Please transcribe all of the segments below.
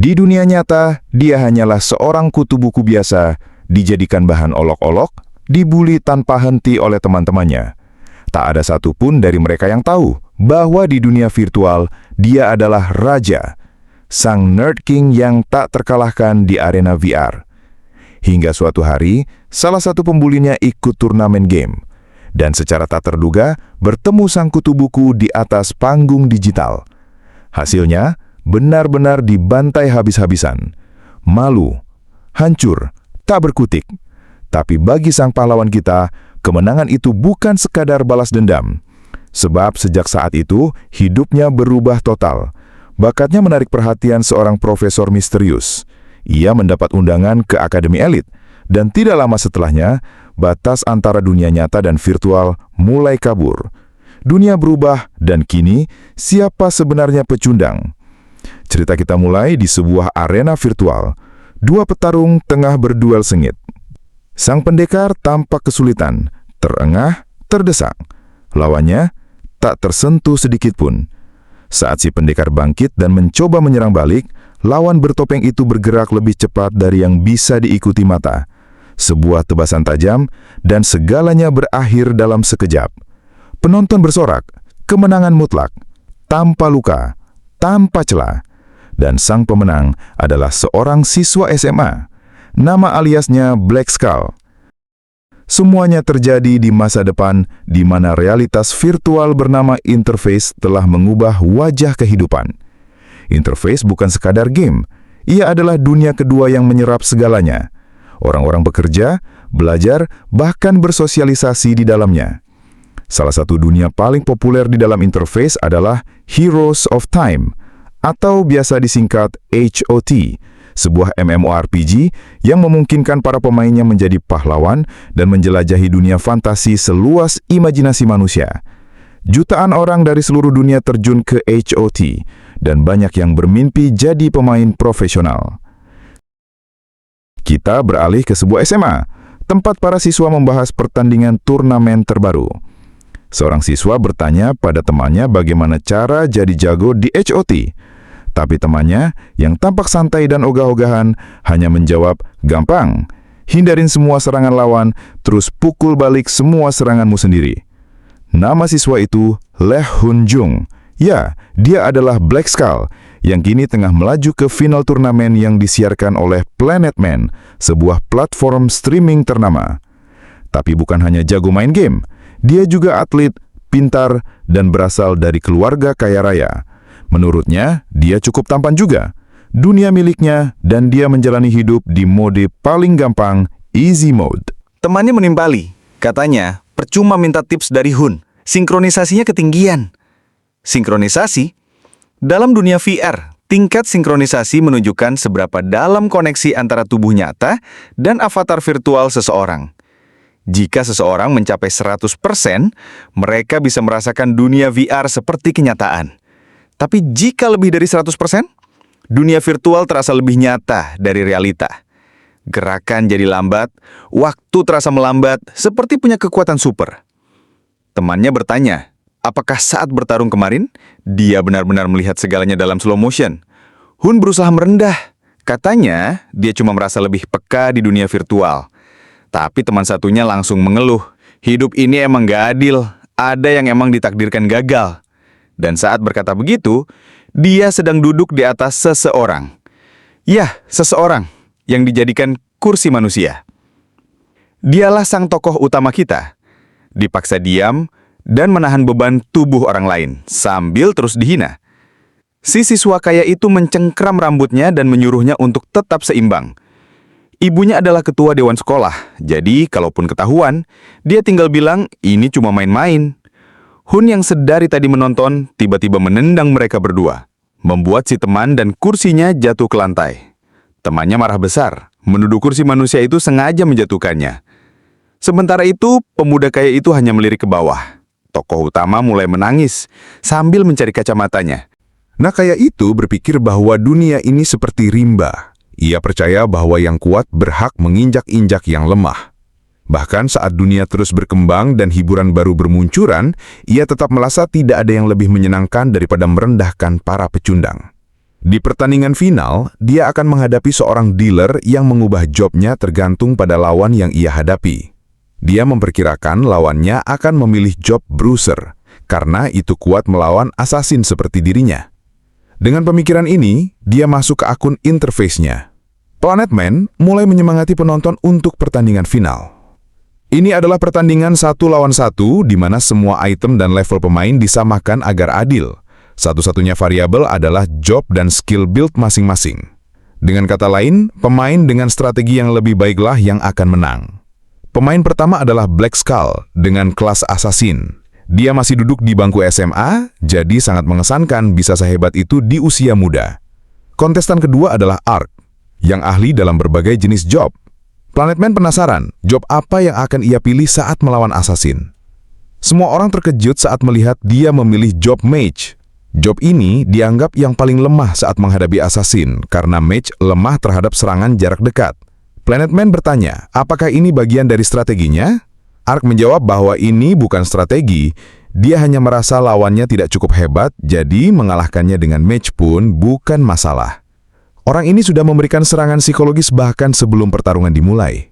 Di dunia nyata, dia hanyalah seorang kutu buku biasa, dijadikan bahan olok-olok, dibuli tanpa henti oleh teman-temannya. Tak ada satupun dari mereka yang tahu bahwa di dunia virtual, dia adalah raja, sang Nerd King yang tak terkalahkan di arena VR. Hingga suatu hari, salah satu pembulinya ikut turnamen game, dan secara tak terduga bertemu sang kutu buku di atas panggung digital. Hasilnya, benar-benar dibantai habis-habisan. Malu, hancur, tak berkutik. Tapi bagi sang pahlawan kita, kemenangan itu bukan sekadar balas dendam. Sebab sejak saat itu, hidupnya berubah total. Bakatnya menarik perhatian seorang profesor misterius. Ia mendapat undangan ke akademi elit, dan tidak lama setelahnya, batas antara dunia nyata dan virtual mulai kabur. Dunia berubah, dan kini, siapa sebenarnya pecundang? Cerita kita mulai di sebuah arena virtual. Dua petarung tengah berduel sengit. Sang pendekar tampak kesulitan, terengah, terdesak. Lawannya tak tersentuh sedikit pun. Saat si pendekar bangkit dan mencoba menyerang balik, lawan bertopeng itu bergerak lebih cepat dari yang bisa diikuti mata. Sebuah tebasan tajam, dan segalanya berakhir dalam sekejap. Penonton bersorak, kemenangan mutlak, tanpa luka, tanpa celah. Dan sang pemenang adalah seorang siswa SMA. Nama aliasnya Black Skull. Semuanya terjadi di masa depan di mana realitas virtual bernama interface telah mengubah wajah kehidupan. Interface bukan sekadar game, ia adalah dunia kedua yang menyerap segalanya. Orang-orang bekerja, belajar, bahkan bersosialisasi di dalamnya. Salah satu dunia paling populer di dalam interface adalah Heroes of Time, atau biasa disingkat HOT, sebuah MMORPG yang memungkinkan para pemainnya menjadi pahlawan dan menjelajahi dunia fantasi seluas imajinasi manusia. Jutaan orang dari seluruh dunia terjun ke HOT, dan banyak yang bermimpi jadi pemain profesional. Kita beralih ke sebuah SMA, tempat para siswa membahas pertandingan turnamen terbaru. Seorang siswa bertanya pada temannya bagaimana cara jadi jago di HOT. Tapi temannya, yang tampak santai dan ogah-ogahan, hanya menjawab, "Gampang. Hindarin semua serangan lawan, terus pukul balik semua seranganmu sendiri." Nama siswa itu Lee Hun Jung. Ya, dia adalah Black Skull, yang kini tengah melaju ke final turnamen yang disiarkan oleh Planet Man, sebuah platform streaming ternama. Tapi bukan hanya jago main game, dia juga atlet, pintar, dan berasal dari keluarga kaya raya. Menurutnya, dia cukup tampan juga. Dunia miliknya, dan dia menjalani hidup di mode paling gampang, easy mode. Temannya menimpali. Katanya, percuma minta tips dari Hun. Sinkronisasinya ketinggian. Sinkronisasi? Dalam dunia VR, tingkat sinkronisasi menunjukkan seberapa dalam koneksi antara tubuh nyata dan avatar virtual seseorang. Jika seseorang mencapai 100%, mereka bisa merasakan dunia VR seperti kenyataan. Tapi jika lebih dari 100%, dunia virtual terasa lebih nyata dari realita. Gerakan jadi lambat, waktu terasa melambat, seperti punya kekuatan super. Temannya bertanya, apakah saat bertarung kemarin, dia benar-benar melihat segalanya dalam slow motion? Hun berusaha merendah. Katanya, dia cuma merasa lebih peka di dunia virtual. Tapi teman satunya langsung mengeluh, hidup ini emang gak adil, ada yang emang ditakdirkan gagal. Dan saat berkata begitu, dia sedang duduk di atas seseorang. Ya, seseorang yang dijadikan kursi manusia. Dialah sang tokoh utama kita. Dipaksa diam dan menahan beban tubuh orang lain, sambil terus dihina. Si siswa kaya itu mencengkram rambutnya dan menyuruhnya untuk tetap seimbang. Ibunya adalah ketua dewan sekolah, jadi kalaupun ketahuan, dia tinggal bilang, ini cuma main-main. Hun yang sedari tadi menonton, tiba-tiba menendang mereka berdua, membuat si teman dan kursinya jatuh ke lantai. Temannya marah besar, menuduh kursi manusia itu sengaja menjatuhkannya. Sementara itu, pemuda kaya itu hanya melirik ke bawah. Tokoh utama mulai menangis, sambil mencari kacamatanya. Nah, kaya itu berpikir bahwa dunia ini seperti rimba. Ia percaya bahwa yang kuat berhak menginjak-injak yang lemah. Bahkan saat dunia terus berkembang dan hiburan baru bermunculan, ia tetap merasa tidak ada yang lebih menyenangkan daripada merendahkan para pecundang. Di pertandingan final, dia akan menghadapi seorang dealer yang mengubah jobnya tergantung pada lawan yang ia hadapi. Dia memperkirakan lawannya akan memilih job bruiser, karena itu kuat melawan assassin seperti dirinya. Dengan pemikiran ini, dia masuk ke akun interface-nya. Planet Man mulai menyemangati penonton untuk pertandingan final. Ini adalah pertandingan 1 lawan 1 di mana semua item dan level pemain disamakan agar adil. Satu-satunya variabel adalah job dan skill build masing-masing. Dengan kata lain, pemain dengan strategi yang lebih baiklah yang akan menang. Pemain pertama adalah Black Skull dengan kelas assassin. Dia masih duduk di bangku SMA, jadi sangat mengesankan bisa sehebat itu di usia muda. Kontestan kedua adalah Ark, yang ahli dalam berbagai jenis job. Planet Man penasaran, job apa yang akan ia pilih saat melawan assassin. Semua orang terkejut saat melihat dia memilih job mage. Job ini dianggap yang paling lemah saat menghadapi assassin, karena mage lemah terhadap serangan jarak dekat. Planet Man bertanya, apakah ini bagian dari strateginya? Ark menjawab bahwa ini bukan strategi, dia hanya merasa lawannya tidak cukup hebat, jadi mengalahkannya dengan mage pun bukan masalah. Orang ini sudah memberikan serangan psikologis bahkan sebelum pertarungan dimulai.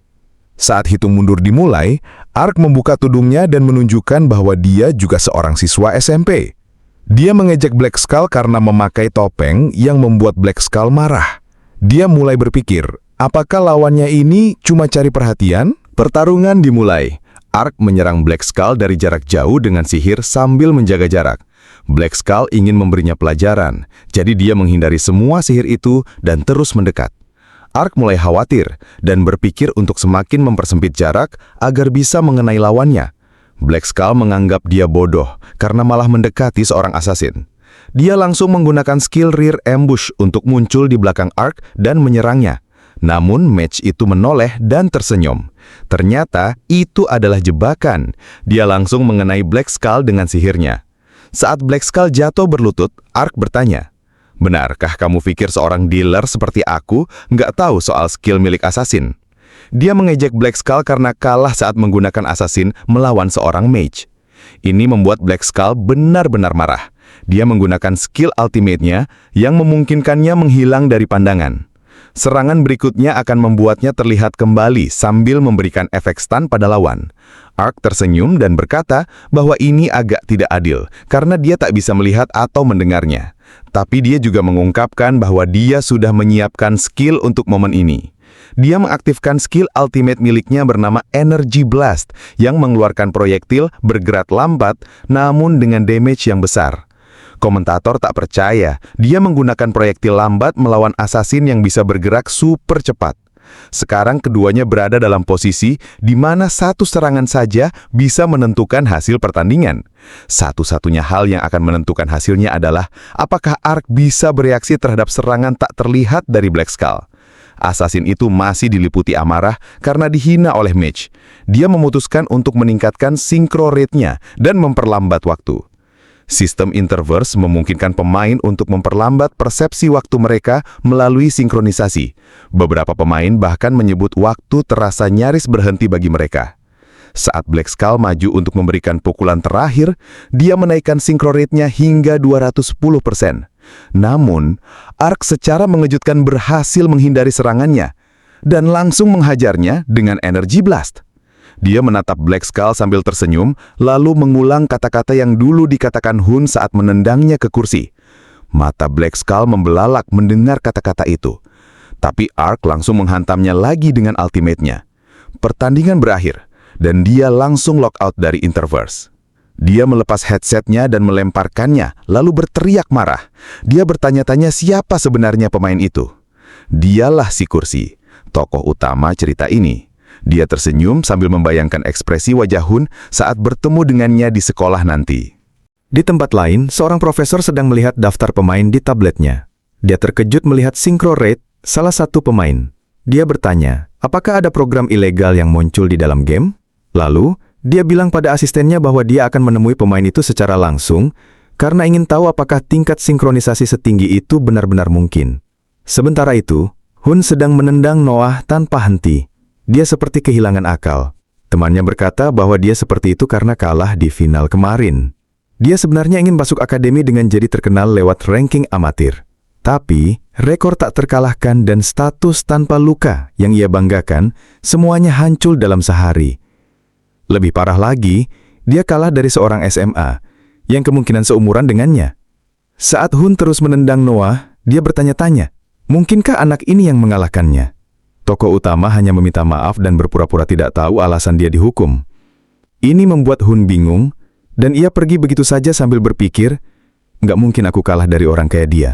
Saat hitung mundur dimulai, Ark membuka tudungnya dan menunjukkan bahwa dia juga seorang siswa SMP. Dia mengejek Black Skull karena memakai topeng yang membuat Black Skull marah. Dia mulai berpikir, apakah lawannya ini cuma cari perhatian? Pertarungan dimulai. Ark menyerang Black Skull dari jarak jauh dengan sihir sambil menjaga jarak. Black Skull ingin memberinya pelajaran, jadi dia menghindari semua sihir itu dan terus mendekat. Ark mulai khawatir dan berpikir untuk semakin mempersempit jarak agar bisa mengenai lawannya. Black Skull menganggap dia bodoh karena malah mendekati seorang assassin. Dia langsung menggunakan skill rear ambush untuk muncul di belakang Ark dan menyerangnya. Namun mage itu menoleh dan tersenyum. Ternyata itu adalah jebakan. Dia langsung mengenai Black Skull dengan sihirnya. Saat Black Skull jatuh berlutut, Ark bertanya, benarkah kamu pikir seorang dealer seperti aku nggak tahu soal skill milik assassin? Dia mengejek Black Skull karena kalah saat menggunakan assassin melawan seorang mage. Ini membuat Black Skull benar-benar marah. Dia menggunakan skill ultimate-nya yang memungkinkannya menghilang dari pandangan. Serangan berikutnya akan membuatnya terlihat kembali sambil memberikan efek stun pada lawan. Ark tersenyum dan berkata bahwa ini agak tidak adil karena dia tak bisa melihat atau mendengarnya. Tapi dia juga mengungkapkan bahwa dia sudah menyiapkan skill untuk momen ini. Dia mengaktifkan skill ultimate miliknya bernama Energy Blast yang mengeluarkan proyektil bergerak lambat namun dengan damage yang besar. Komentator tak percaya, dia menggunakan proyektil lambat melawan assassin yang bisa bergerak super cepat. Sekarang keduanya berada dalam posisi di mana satu serangan saja bisa menentukan hasil pertandingan. Satu-satunya hal yang akan menentukan hasilnya adalah apakah Ark bisa bereaksi terhadap serangan tak terlihat dari Black Skull. Assassin itu masih diliputi amarah karena dihina oleh mage. Dia memutuskan untuk meningkatkan synchro rate-nya dan memperlambat waktu. Sistem Interverse memungkinkan pemain untuk memperlambat persepsi waktu mereka melalui sinkronisasi. Beberapa pemain bahkan menyebut waktu terasa nyaris berhenti bagi mereka. Saat Black Skull maju untuk memberikan pukulan terakhir, dia menaikkan synchro rate-nya hingga 210%. Namun, Ark secara mengejutkan berhasil menghindari serangannya dan langsung menghajarnya dengan Energy Blast. Dia menatap Black Skull sambil tersenyum, lalu mengulang kata-kata yang dulu dikatakan Hun saat menendangnya ke kursi. Mata Black Skull membelalak mendengar kata-kata itu. Tapi Ark langsung menghantamnya lagi dengan ultimate-nya. Pertandingan berakhir, dan dia langsung lockout dari Interverse. Dia melepas headset-nya dan melemparkannya, lalu berteriak marah. Dia bertanya-tanya siapa sebenarnya pemain itu. Dialah si kursi, tokoh utama cerita ini. Dia tersenyum sambil membayangkan ekspresi wajah Hun saat bertemu dengannya di sekolah nanti. Di tempat lain, seorang profesor sedang melihat daftar pemain di tabletnya. Dia terkejut melihat synchro rate salah satu pemain. Dia bertanya, apakah ada program ilegal yang muncul di dalam game? Lalu, dia bilang pada asistennya bahwa dia akan menemui pemain itu secara langsung karena ingin tahu apakah tingkat sinkronisasi setinggi itu benar-benar mungkin. Sementara itu, Hun sedang menendang Noah tanpa henti. Dia seperti kehilangan akal. Temannya berkata bahwa dia seperti itu karena kalah di final kemarin. Dia sebenarnya ingin masuk akademi dengan jadi terkenal lewat ranking amatir. Tapi, rekor tak terkalahkan dan status tanpa luka yang ia banggakan, semuanya hancur dalam sehari. Lebih parah lagi, dia kalah dari seorang SMA, yang kemungkinan seumuran dengannya. Saat Hun terus menendang Noah, dia bertanya-tanya, mungkinkah anak ini yang mengalahkannya? Tokoh utama hanya meminta maaf dan berpura-pura tidak tahu alasan dia dihukum. Ini membuat Hun bingung, dan ia pergi begitu saja sambil berpikir, nggak mungkin aku kalah dari orang kayak dia.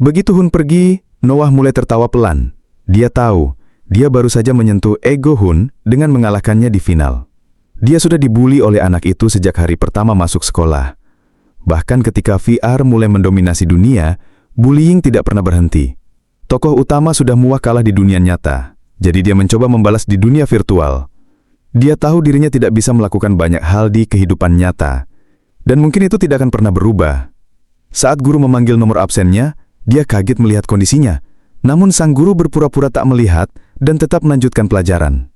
Begitu Hun pergi, Noah mulai tertawa pelan. Dia tahu, dia baru saja menyentuh ego Hun dengan mengalahkannya di final. Dia sudah dibully oleh anak itu sejak hari pertama masuk sekolah. Bahkan ketika VR mulai mendominasi dunia, bullying tidak pernah berhenti. Tokoh utama sudah muak kalah di dunia nyata, jadi dia mencoba membalas di dunia virtual. Dia tahu dirinya tidak bisa melakukan banyak hal di kehidupan nyata, dan mungkin itu tidak akan pernah berubah. Saat guru memanggil nomor absennya, dia kaget melihat kondisinya, namun sang guru berpura-pura tak melihat dan tetap melanjutkan pelajaran.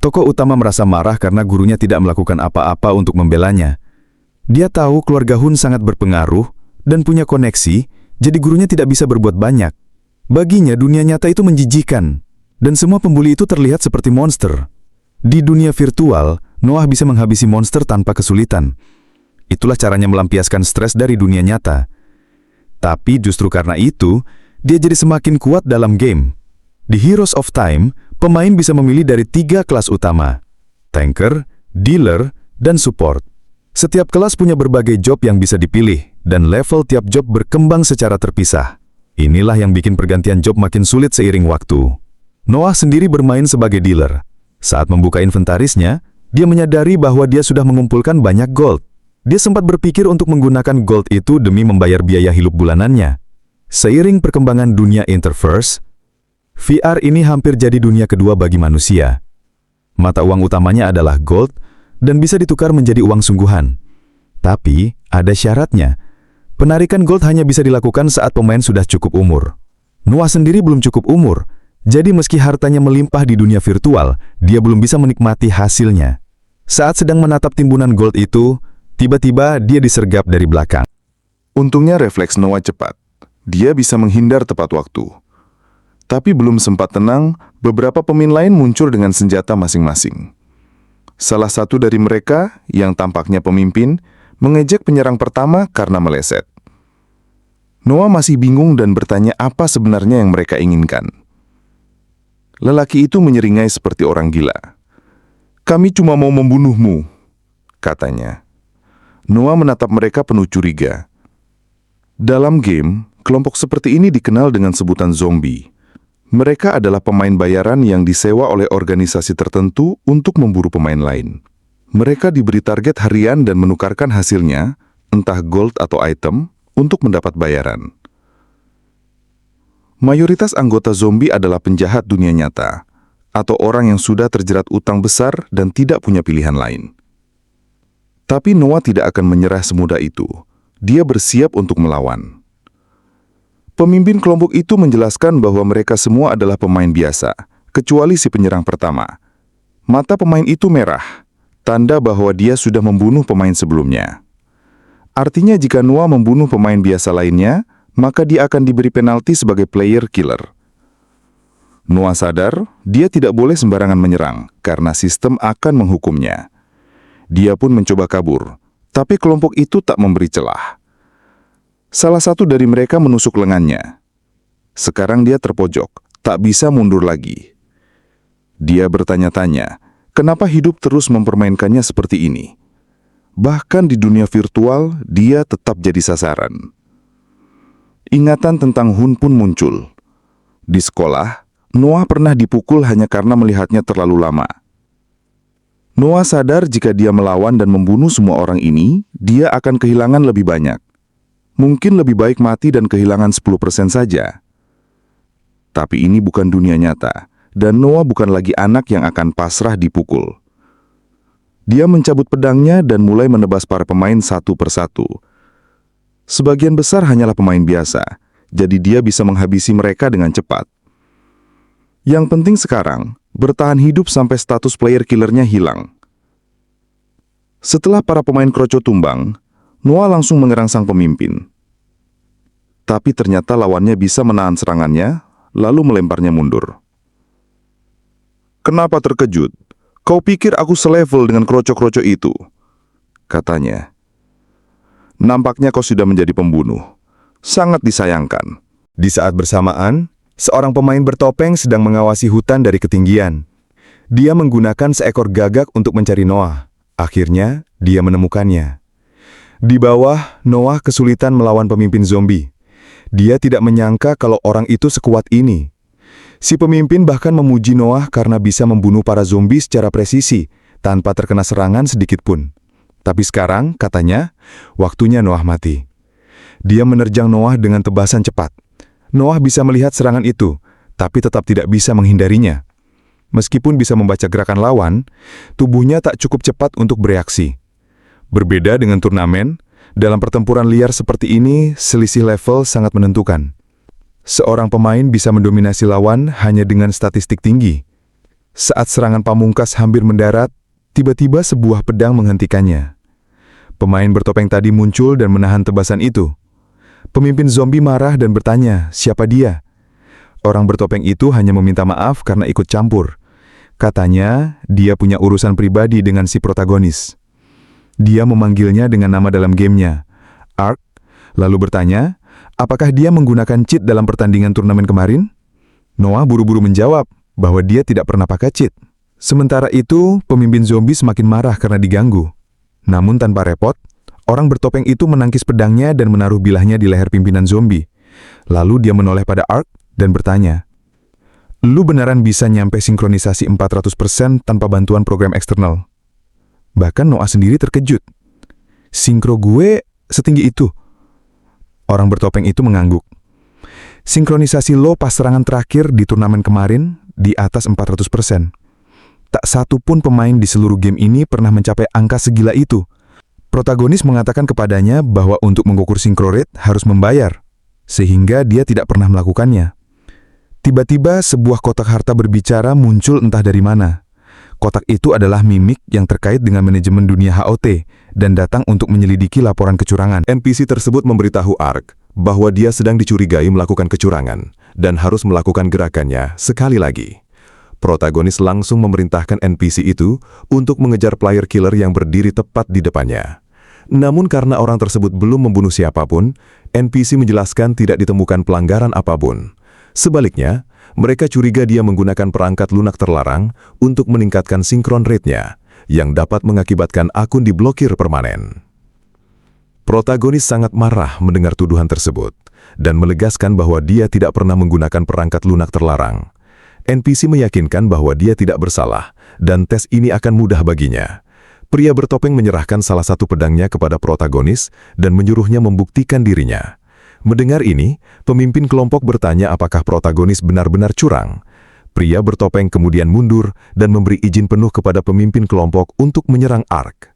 Tokoh utama merasa marah karena gurunya tidak melakukan apa-apa untuk membelanya. Dia tahu keluarga Hun sangat berpengaruh dan punya koneksi, jadi gurunya tidak bisa berbuat banyak. Baginya dunia nyata itu menjijikkan, dan semua pembuli itu terlihat seperti monster. Di dunia virtual, Noah bisa menghabisi monster tanpa kesulitan. Itulah caranya melampiaskan stres dari dunia nyata. Tapi justru karena itu, dia jadi semakin kuat dalam game. Di Heroes of Time, pemain bisa memilih dari 3 kelas utama: tanker, dealer, dan support. Setiap kelas punya berbagai job yang bisa dipilih, dan level tiap job berkembang secara terpisah. Inilah yang bikin pergantian job makin sulit seiring waktu. Noah sendiri bermain sebagai dealer. Saat membuka inventarisnya, dia menyadari bahwa dia sudah mengumpulkan banyak gold. Dia sempat berpikir untuk menggunakan gold itu demi membayar biaya hidup bulanannya. Seiring perkembangan dunia Interverse, VR ini hampir jadi dunia kedua bagi manusia. Mata uang utamanya adalah gold dan bisa ditukar menjadi uang sungguhan. Tapi, ada syaratnya. Penarikan gold hanya bisa dilakukan saat pemain sudah cukup umur. Noah sendiri belum cukup umur, jadi meski hartanya melimpah di dunia virtual, dia belum bisa menikmati hasilnya. Saat sedang menatap timbunan gold itu, tiba-tiba dia disergap dari belakang. Untungnya refleks Noah cepat. Dia bisa menghindar tepat waktu. Tapi belum sempat tenang, beberapa pemain lain muncul dengan senjata masing-masing. Salah satu dari mereka, yang tampaknya pemimpin, mengejek penyerang pertama karena meleset. Noah masih bingung dan bertanya apa sebenarnya yang mereka inginkan. Lelaki itu menyeringai seperti orang gila. "Kami cuma mau membunuhmu," katanya. Noah menatap mereka penuh curiga. Dalam game, kelompok seperti ini dikenal dengan sebutan zombie. Mereka adalah pemain bayaran yang disewa oleh organisasi tertentu untuk memburu pemain lain. Mereka diberi target harian dan menukarkan hasilnya, entah gold atau item, untuk mendapat bayaran. Mayoritas anggota zombie adalah penjahat dunia nyata, atau orang yang sudah terjerat utang besar dan tidak punya pilihan lain. Tapi Noah tidak akan menyerah semudah itu. Dia bersiap untuk melawan. Pemimpin kelompok itu menjelaskan bahwa mereka semua adalah pemain biasa, kecuali si penyerang pertama. Mata pemain itu merah, tanda bahwa dia sudah membunuh pemain sebelumnya. Artinya jika Noah membunuh pemain biasa lainnya, maka dia akan diberi penalti sebagai player killer. Noah sadar, dia tidak boleh sembarangan menyerang, karena sistem akan menghukumnya. Dia pun mencoba kabur, tapi kelompok itu tak memberi celah. Salah satu dari mereka menusuk lengannya. Sekarang dia terpojok, tak bisa mundur lagi. Dia bertanya-tanya, kenapa hidup terus mempermainkannya seperti ini? Bahkan di dunia virtual, dia tetap jadi sasaran. Ingatan tentang Hun pun muncul. Di sekolah, Noah pernah dipukul hanya karena melihatnya terlalu lama. Noah sadar jika dia melawan dan membunuh semua orang ini, dia akan kehilangan lebih banyak. Mungkin lebih baik mati dan kehilangan 10% saja. Tapi ini bukan dunia nyata, dan Noah bukan lagi anak yang akan pasrah dipukul. Dia mencabut pedangnya dan mulai menebas para pemain satu persatu. Sebagian besar hanyalah pemain biasa, jadi dia bisa menghabisi mereka dengan cepat. Yang penting sekarang, bertahan hidup sampai status player killernya hilang. Setelah para pemain kroco tumbang, Noah langsung menyerang sang pemimpin. Tapi ternyata lawannya bisa menahan serangannya, lalu melemparnya mundur. "Kenapa terkejut? Kau pikir aku selevel dengan kroco-kroco itu?" katanya. "Nampaknya kau sudah menjadi pembunuh. Sangat disayangkan." Di saat bersamaan, seorang pemain bertopeng sedang mengawasi hutan dari ketinggian. Dia menggunakan seekor gagak untuk mencari Noah. Akhirnya, dia menemukannya. Di bawah, Noah kesulitan melawan pemimpin zombie. Dia tidak menyangka kalau orang itu sekuat ini. Si pemimpin bahkan memuji Noah karena bisa membunuh para zombie secara presisi, tanpa terkena serangan sedikit pun. Tapi sekarang, katanya, waktunya Noah mati. Dia menerjang Noah dengan tebasan cepat. Noah bisa melihat serangan itu, tapi tetap tidak bisa menghindarinya. Meskipun bisa membaca gerakan lawan, tubuhnya tak cukup cepat untuk bereaksi. Berbeda dengan turnamen, dalam pertempuran liar seperti ini, selisih level sangat menentukan. Seorang pemain bisa mendominasi lawan hanya dengan statistik tinggi. Saat serangan pamungkas hampir mendarat, tiba-tiba sebuah pedang menghentikannya. Pemain bertopeng tadi muncul dan menahan tebasan itu. Pemimpin zombie marah dan bertanya, siapa dia? Orang bertopeng itu hanya meminta maaf karena ikut campur. Katanya, dia punya urusan pribadi dengan si protagonis. Dia memanggilnya dengan nama dalam gamenya, Ark, lalu bertanya, apakah dia menggunakan cheat dalam pertandingan turnamen kemarin? Noah buru-buru menjawab bahwa dia tidak pernah pakai cheat. Sementara itu, pemimpin zombie semakin marah karena diganggu. Namun tanpa repot, orang bertopeng itu menangkis pedangnya dan menaruh bilahnya di leher pimpinan zombie. Lalu dia menoleh pada Ark dan bertanya, "Lu beneran bisa nyampe sinkronisasi 400% tanpa bantuan program eksternal?" Bahkan Noah sendiri terkejut. "Sinkro gue setinggi itu?" Orang bertopeng itu mengangguk. "Sinkronisasi lo pas serangan terakhir di turnamen kemarin di atas 400%. Tak satu pun pemain di seluruh game ini pernah mencapai angka segila itu." Protagonis mengatakan kepadanya bahwa untuk mengukur sinkro rate harus membayar, sehingga dia tidak pernah melakukannya. Tiba-tiba sebuah kotak harta berbicara muncul entah dari mana. Kotak itu adalah mimik yang terkait dengan manajemen dunia HOT dan datang untuk menyelidiki laporan kecurangan. NPC tersebut memberitahu Ark bahwa dia sedang dicurigai melakukan kecurangan dan harus melakukan gerakannya sekali lagi. Protagonis langsung memerintahkan NPC itu untuk mengejar player killer yang berdiri tepat di depannya. Namun karena orang tersebut belum membunuh siapapun, NPC menjelaskan tidak ditemukan pelanggaran apapun. Sebaliknya, mereka curiga dia menggunakan perangkat lunak terlarang untuk meningkatkan sinkron rate-nya, yang dapat mengakibatkan akun diblokir permanen. Protagonis sangat marah mendengar tuduhan tersebut, dan menegaskan bahwa dia tidak pernah menggunakan perangkat lunak terlarang. NPC meyakinkan bahwa dia tidak bersalah, dan tes ini akan mudah baginya. Pria bertopeng menyerahkan salah satu pedangnya kepada protagonis dan menyuruhnya membuktikan dirinya. Mendengar ini, pemimpin kelompok bertanya apakah protagonis benar-benar curang. Pria bertopeng kemudian mundur dan memberi izin penuh kepada pemimpin kelompok untuk menyerang Ark.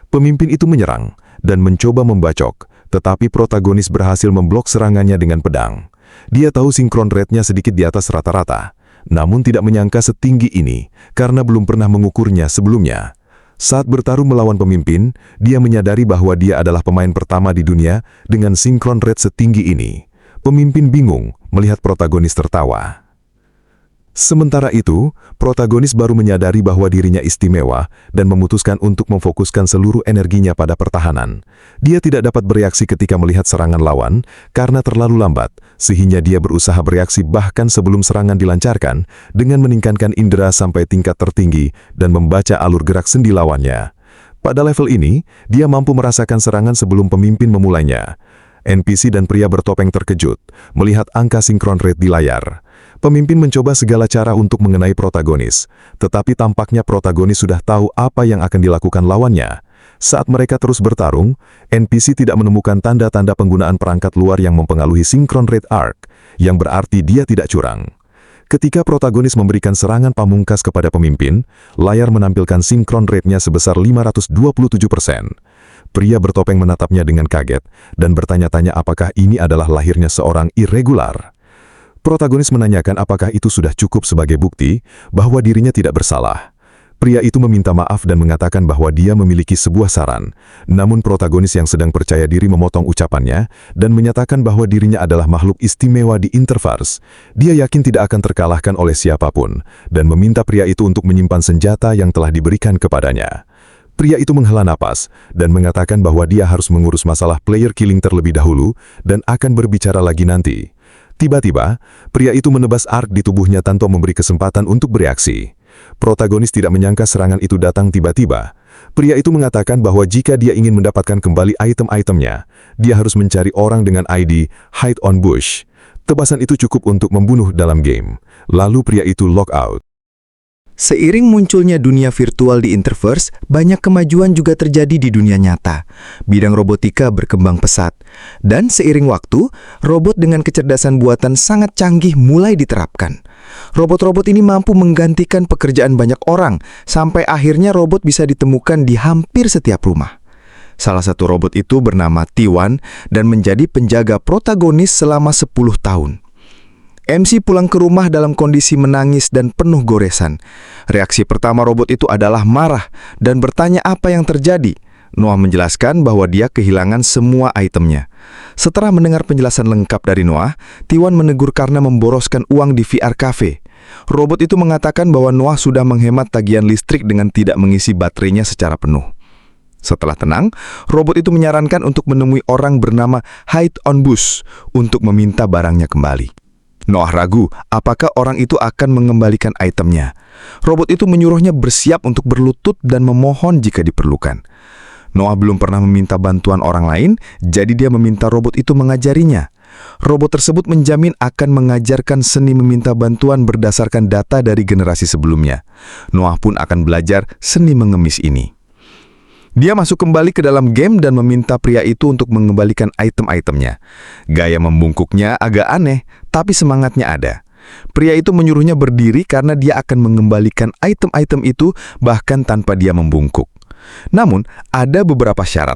Pemimpin itu menyerang dan mencoba membacok, tetapi protagonis berhasil memblok serangannya dengan pedang. Dia tahu sinkron rate-nya sedikit di atas rata-rata, namun tidak menyangka setinggi ini karena belum pernah mengukurnya sebelumnya. Saat bertarung melawan pemimpin, dia menyadari bahwa dia adalah pemain pertama di dunia dengan sinkron rate setinggi ini. Pemimpin bingung melihat protagonis tertawa. Sementara itu, protagonis baru menyadari bahwa dirinya istimewa dan memutuskan untuk memfokuskan seluruh energinya pada pertahanan. Dia tidak dapat bereaksi ketika melihat serangan lawan karena terlalu lambat, sehingga dia berusaha bereaksi bahkan sebelum serangan dilancarkan dengan meningkatkan indera sampai tingkat tertinggi dan membaca alur gerak sendi lawannya. Pada level ini, dia mampu merasakan serangan sebelum pemimpin memulainya. NPC dan pria bertopeng terkejut melihat angka sinkron rate di layar. Pemimpin mencoba segala cara untuk mengenai protagonis, tetapi tampaknya protagonis sudah tahu apa yang akan dilakukan lawannya. Saat mereka terus bertarung, NPC tidak menemukan tanda-tanda penggunaan perangkat luar yang mempengaruhi sinkron rate Ark, yang berarti dia tidak curang. Ketika protagonis memberikan serangan pamungkas kepada pemimpin, layar menampilkan sinkron rate-nya sebesar 527%. Pria bertopeng menatapnya dengan kaget dan bertanya-tanya apakah ini adalah lahirnya seorang irregular. Protagonis menanyakan apakah itu sudah cukup sebagai bukti bahwa dirinya tidak bersalah. Pria itu meminta maaf dan mengatakan bahwa dia memiliki sebuah saran. Namun protagonis yang sedang percaya diri memotong ucapannya dan menyatakan bahwa dirinya adalah makhluk istimewa di Interverse. Dia yakin tidak akan terkalahkan oleh siapapun dan meminta pria itu untuk menyimpan senjata yang telah diberikan kepadanya. Pria itu menghela napas dan mengatakan bahwa dia harus mengurus masalah player killing terlebih dahulu dan akan berbicara lagi nanti. Tiba-tiba, pria itu menebas ark di tubuhnya tanpa memberi kesempatan untuk bereaksi. Protagonis tidak menyangka serangan itu datang tiba-tiba. Pria itu mengatakan bahwa jika dia ingin mendapatkan kembali item-itemnya, dia harus mencari orang dengan ID Hide on Bush. Tebasan itu cukup untuk membunuh dalam game. Lalu pria itu log out. Seiring munculnya dunia virtual di Interverse, banyak kemajuan juga terjadi di dunia nyata. Bidang robotika berkembang pesat. Dan seiring waktu, robot dengan kecerdasan buatan sangat canggih mulai diterapkan. Robot-robot ini mampu menggantikan pekerjaan banyak orang, sampai akhirnya robot bisa ditemukan di hampir setiap rumah. Salah satu robot itu bernama T1 dan menjadi penjaga protagonis selama 10 tahun. MC pulang ke rumah dalam kondisi menangis dan penuh goresan. Reaksi pertama robot itu adalah marah dan bertanya apa yang terjadi. Noah menjelaskan bahwa dia kehilangan semua itemnya. Setelah mendengar penjelasan lengkap dari Noah, T1 menegur karena memboroskan uang di VR Cafe. Robot itu mengatakan bahwa Noah sudah menghemat tagihan listrik dengan tidak mengisi baterainya secara penuh. Setelah tenang, robot itu menyarankan untuk menemui orang bernama Hide on Bush untuk meminta barangnya kembali. Noah ragu apakah orang itu akan mengembalikan itemnya. Robot itu menyuruhnya bersiap untuk berlutut dan memohon jika diperlukan. Noah belum pernah meminta bantuan orang lain, jadi dia meminta robot itu mengajarinya. Robot tersebut menjamin akan mengajarkan seni meminta bantuan berdasarkan data dari generasi sebelumnya. Noah pun akan belajar seni mengemis ini. Dia masuk kembali ke dalam game dan meminta pria itu untuk mengembalikan item-itemnya. Gaya membungkuknya agak aneh, tapi semangatnya ada. Pria itu menyuruhnya berdiri karena dia akan mengembalikan item-item itu bahkan tanpa dia membungkuk. Namun, ada beberapa syarat.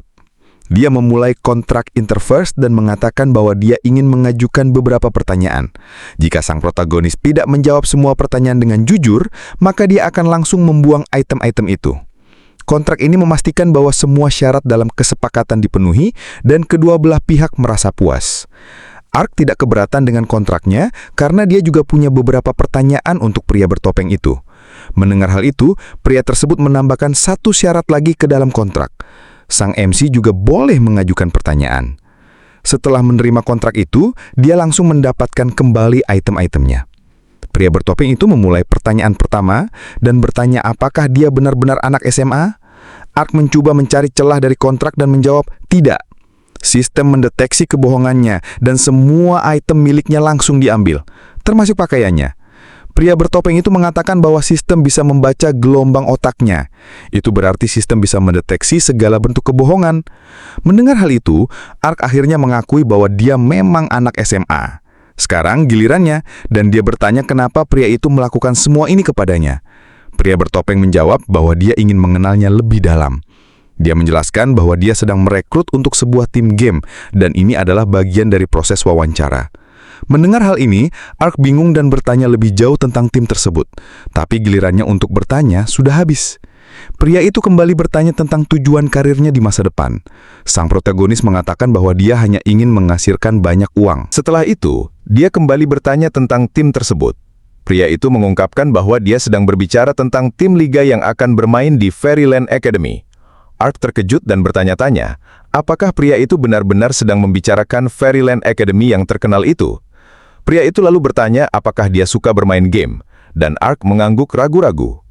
Dia memulai kontrak Interverse dan mengatakan bahwa dia ingin mengajukan beberapa pertanyaan. Jika sang protagonis tidak menjawab semua pertanyaan dengan jujur, maka dia akan langsung membuang item-item itu. Kontrak ini memastikan bahwa semua syarat dalam kesepakatan dipenuhi dan kedua belah pihak merasa puas. Ark tidak keberatan dengan kontraknya karena dia juga punya beberapa pertanyaan untuk pria bertopeng itu. Mendengar hal itu, pria tersebut menambahkan satu syarat lagi ke dalam kontrak. Sang MC juga boleh mengajukan pertanyaan. Setelah menerima kontrak itu, dia langsung mendapatkan kembali item-itemnya. Pria bertopeng itu memulai pertanyaan pertama dan bertanya apakah dia benar-benar anak SMA. Ark mencoba mencari celah dari kontrak dan menjawab tidak. Sistem mendeteksi kebohongannya dan semua item miliknya langsung diambil, termasuk pakaiannya. Pria bertopeng itu mengatakan bahwa sistem bisa membaca gelombang otaknya. Itu berarti sistem bisa mendeteksi segala bentuk kebohongan. Mendengar hal itu, Ark akhirnya mengakui bahwa dia memang anak SMA. Sekarang gilirannya, dan dia bertanya kenapa pria itu melakukan semua ini kepadanya. Pria bertopeng menjawab bahwa dia ingin mengenalnya lebih dalam. Dia menjelaskan bahwa dia sedang merekrut untuk sebuah tim game, dan ini adalah bagian dari proses wawancara. Mendengar hal ini, Ark bingung dan bertanya lebih jauh tentang tim tersebut. Tapi gilirannya untuk bertanya sudah habis. Pria itu kembali bertanya tentang tujuan karirnya di masa depan. Sang protagonis mengatakan bahwa dia hanya ingin menghasilkan banyak uang. Setelah itu, dia kembali bertanya tentang tim tersebut. Pria itu mengungkapkan bahwa dia sedang berbicara tentang tim liga yang akan bermain di Fairyland Academy. Ark terkejut dan bertanya-tanya, apakah pria itu benar-benar sedang membicarakan Fairyland Academy yang terkenal itu? Pria itu lalu bertanya apakah dia suka bermain game, dan Ark mengangguk ragu-ragu.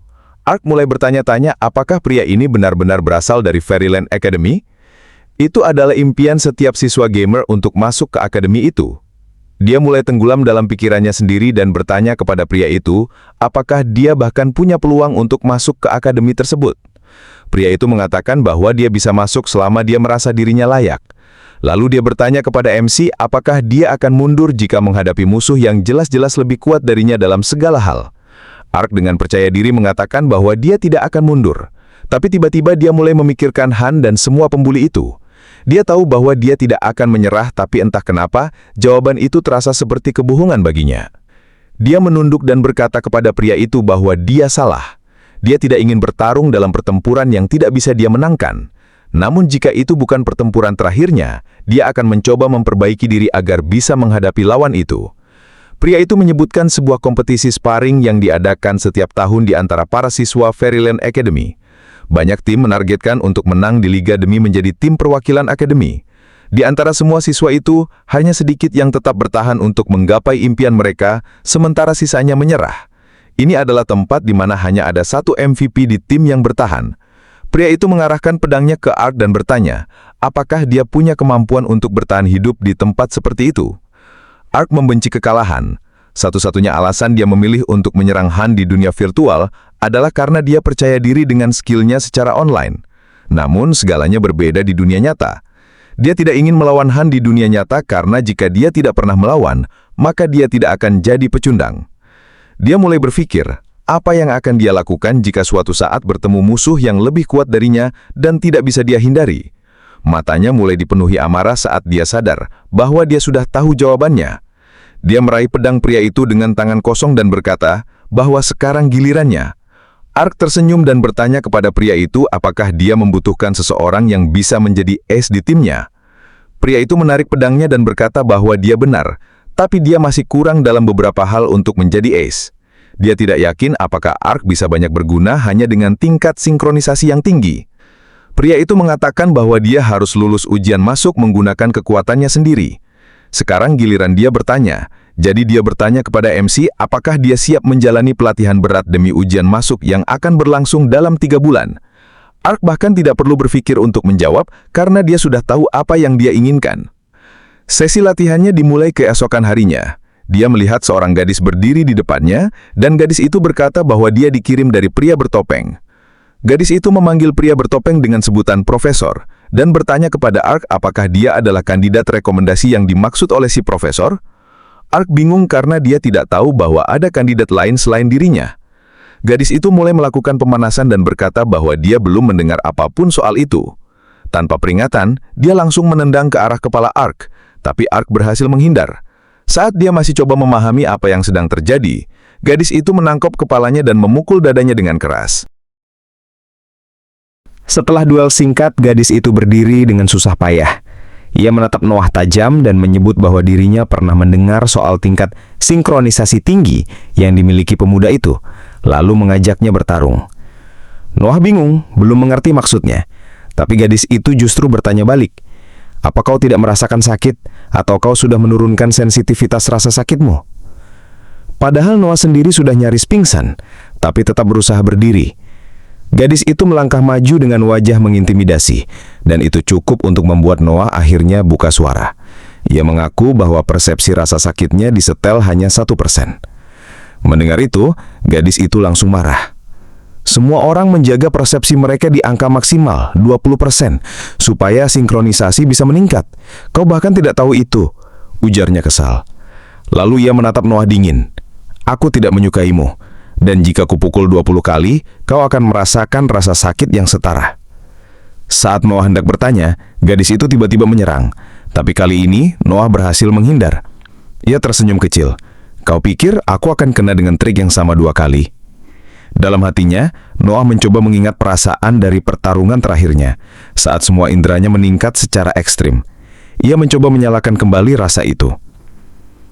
Ark mulai bertanya-tanya apakah pria ini benar-benar berasal dari Fairyland Academy? Itu adalah impian setiap siswa gamer untuk masuk ke akademi itu. Dia mulai tenggelam dalam pikirannya sendiri dan bertanya kepada pria itu, apakah dia bahkan punya peluang untuk masuk ke akademi tersebut. Pria itu mengatakan bahwa dia bisa masuk selama dia merasa dirinya layak. Lalu dia bertanya kepada MC apakah dia akan mundur jika menghadapi musuh yang jelas-jelas lebih kuat darinya dalam segala hal. Ark dengan percaya diri mengatakan bahwa dia tidak akan mundur. Tapi tiba-tiba dia mulai memikirkan Han dan semua pembuli itu. Dia tahu bahwa dia tidak akan menyerah, tapi entah kenapa, jawaban itu terasa seperti kebohongan baginya. Dia menunduk dan berkata kepada pria itu bahwa dia salah. Dia tidak ingin bertarung dalam pertempuran yang tidak bisa dia menangkan. Namun jika itu bukan pertempuran terakhirnya, dia akan mencoba memperbaiki diri agar bisa menghadapi lawan itu. Pria itu menyebutkan sebuah kompetisi sparring yang diadakan setiap tahun di antara para siswa Fairyland Academy. Banyak tim menargetkan untuk menang di liga demi menjadi tim perwakilan akademi. Di antara semua siswa itu, hanya sedikit yang tetap bertahan untuk menggapai impian mereka, sementara sisanya menyerah. Ini adalah tempat di mana hanya ada satu MVP di tim yang bertahan. Pria itu mengarahkan pedangnya ke Ark dan bertanya, apakah dia punya kemampuan untuk bertahan hidup di tempat seperti itu? Ark membenci kekalahan. Satu-satunya alasan dia memilih untuk menyerang Han di dunia virtual adalah karena dia percaya diri dengan skillnya secara online. Namun, segalanya berbeda di dunia nyata. Dia tidak ingin melawan Han di dunia nyata karena jika dia tidak pernah melawan, maka dia tidak akan jadi pecundang. Dia mulai berpikir, apa yang akan dia lakukan jika suatu saat bertemu musuh yang lebih kuat darinya dan tidak bisa dia hindari. Matanya mulai dipenuhi amarah saat dia sadar bahwa dia sudah tahu jawabannya. Dia meraih pedang pria itu dengan tangan kosong dan berkata bahwa sekarang gilirannya. Ark tersenyum dan bertanya kepada pria itu apakah dia membutuhkan seseorang yang bisa menjadi ace di timnya. Pria itu menarik pedangnya dan berkata bahwa dia benar, tapi dia masih kurang dalam beberapa hal untuk menjadi ace. Dia tidak yakin apakah Ark bisa banyak berguna hanya dengan tingkat sinkronisasi yang tinggi. Pria itu mengatakan bahwa dia harus lulus ujian masuk menggunakan kekuatannya sendiri. Sekarang giliran dia bertanya, jadi dia bertanya kepada MC apakah dia siap menjalani pelatihan berat demi ujian masuk yang akan berlangsung dalam 3 bulan. Ark bahkan tidak perlu berpikir untuk menjawab karena dia sudah tahu apa yang dia inginkan. Sesi latihannya dimulai keesokan harinya. Dia melihat seorang gadis berdiri di depannya, dan gadis itu berkata bahwa dia dikirim dari pria bertopeng. Gadis itu memanggil pria bertopeng dengan sebutan profesor, dan bertanya kepada Ark apakah dia adalah kandidat rekomendasi yang dimaksud oleh si profesor. Ark bingung karena dia tidak tahu bahwa ada kandidat lain selain dirinya. Gadis itu mulai melakukan pemanasan dan berkata bahwa dia belum mendengar apapun soal itu. Tanpa peringatan, dia langsung menendang ke arah kepala Ark, tapi Ark berhasil menghindar. Saat dia masih coba memahami apa yang sedang terjadi, gadis itu menangkap kepalanya dan memukul dadanya dengan keras. Setelah duel singkat, gadis itu berdiri dengan susah payah. Ia menatap Noah tajam dan menyebut bahwa dirinya pernah mendengar soal tingkat sinkronisasi tinggi yang dimiliki pemuda itu, lalu mengajaknya bertarung. Noah bingung, belum mengerti maksudnya. Tapi gadis itu justru bertanya balik, apa kau tidak merasakan sakit, atau kau sudah menurunkan sensitivitas rasa sakitmu? Padahal Noah sendiri sudah nyaris pingsan, tapi tetap berusaha berdiri. Gadis itu melangkah maju dengan wajah mengintimidasi, dan itu cukup untuk membuat Noah akhirnya buka suara. Ia mengaku bahwa persepsi rasa sakitnya disetel hanya 1%. Mendengar itu, gadis itu langsung marah. Semua orang menjaga persepsi mereka di angka maksimal 20%, supaya sinkronisasi bisa meningkat. Kau bahkan tidak tahu itu, ujarnya kesal. Lalu ia menatap Noah dingin. Aku tidak menyukaimu, dan jika kupukul 20 kali, kau akan merasakan rasa sakit yang setara. Saat Noah hendak bertanya, gadis itu tiba-tiba menyerang. Tapi kali ini, Noah berhasil menghindar. Ia tersenyum kecil. Kau pikir aku akan kena dengan trik yang sama 2 kali? Dalam hatinya, Noah mencoba mengingat perasaan dari pertarungan terakhirnya, saat semua inderanya meningkat secara ekstrim. Ia mencoba menyalakan kembali rasa itu.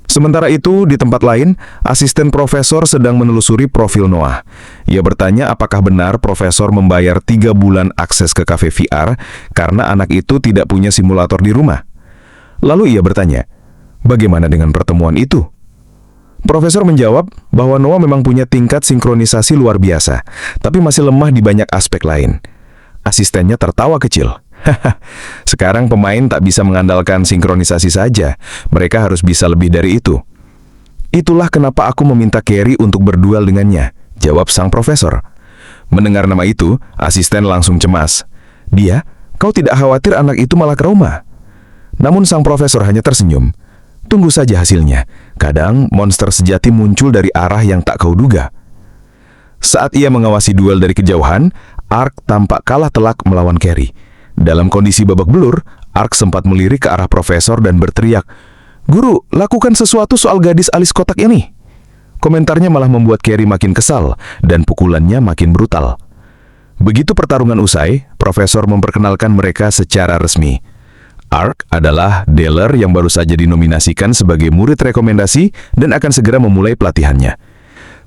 Sementara itu, di tempat lain, asisten profesor sedang menelusuri profil Noah. Ia bertanya apakah benar profesor membayar 3 bulan akses ke kafe VR karena anak itu tidak punya simulator di rumah. Lalu ia bertanya, bagaimana dengan pertemuan itu? Profesor menjawab bahwa Noah memang punya tingkat sinkronisasi luar biasa, tapi masih lemah di banyak aspek lain. Asistennya tertawa kecil. Sekarang pemain tak bisa mengandalkan sinkronisasi saja, mereka harus bisa lebih dari itu. Itulah kenapa aku meminta Carrie untuk berduel dengannya, jawab sang profesor. Mendengar nama itu, asisten langsung cemas. Dia, kau tidak khawatir anak itu malah trauma? Namun sang profesor hanya tersenyum. Tunggu saja hasilnya. Kadang monster sejati muncul dari arah yang tak kau duga. Saat ia mengawasi duel dari kejauhan, Ark tampak kalah telak melawan Carrie. Dalam kondisi babak belur, Ark sempat melirik ke arah profesor dan berteriak, "Guru, lakukan sesuatu soal gadis alis kotak ini." Komentarnya malah membuat Carrie makin kesal dan pukulannya makin brutal. Begitu pertarungan usai, Profesor memperkenalkan mereka secara resmi. Ark adalah Deller yang baru saja dinominasikan sebagai murid rekomendasi dan akan segera memulai pelatihannya.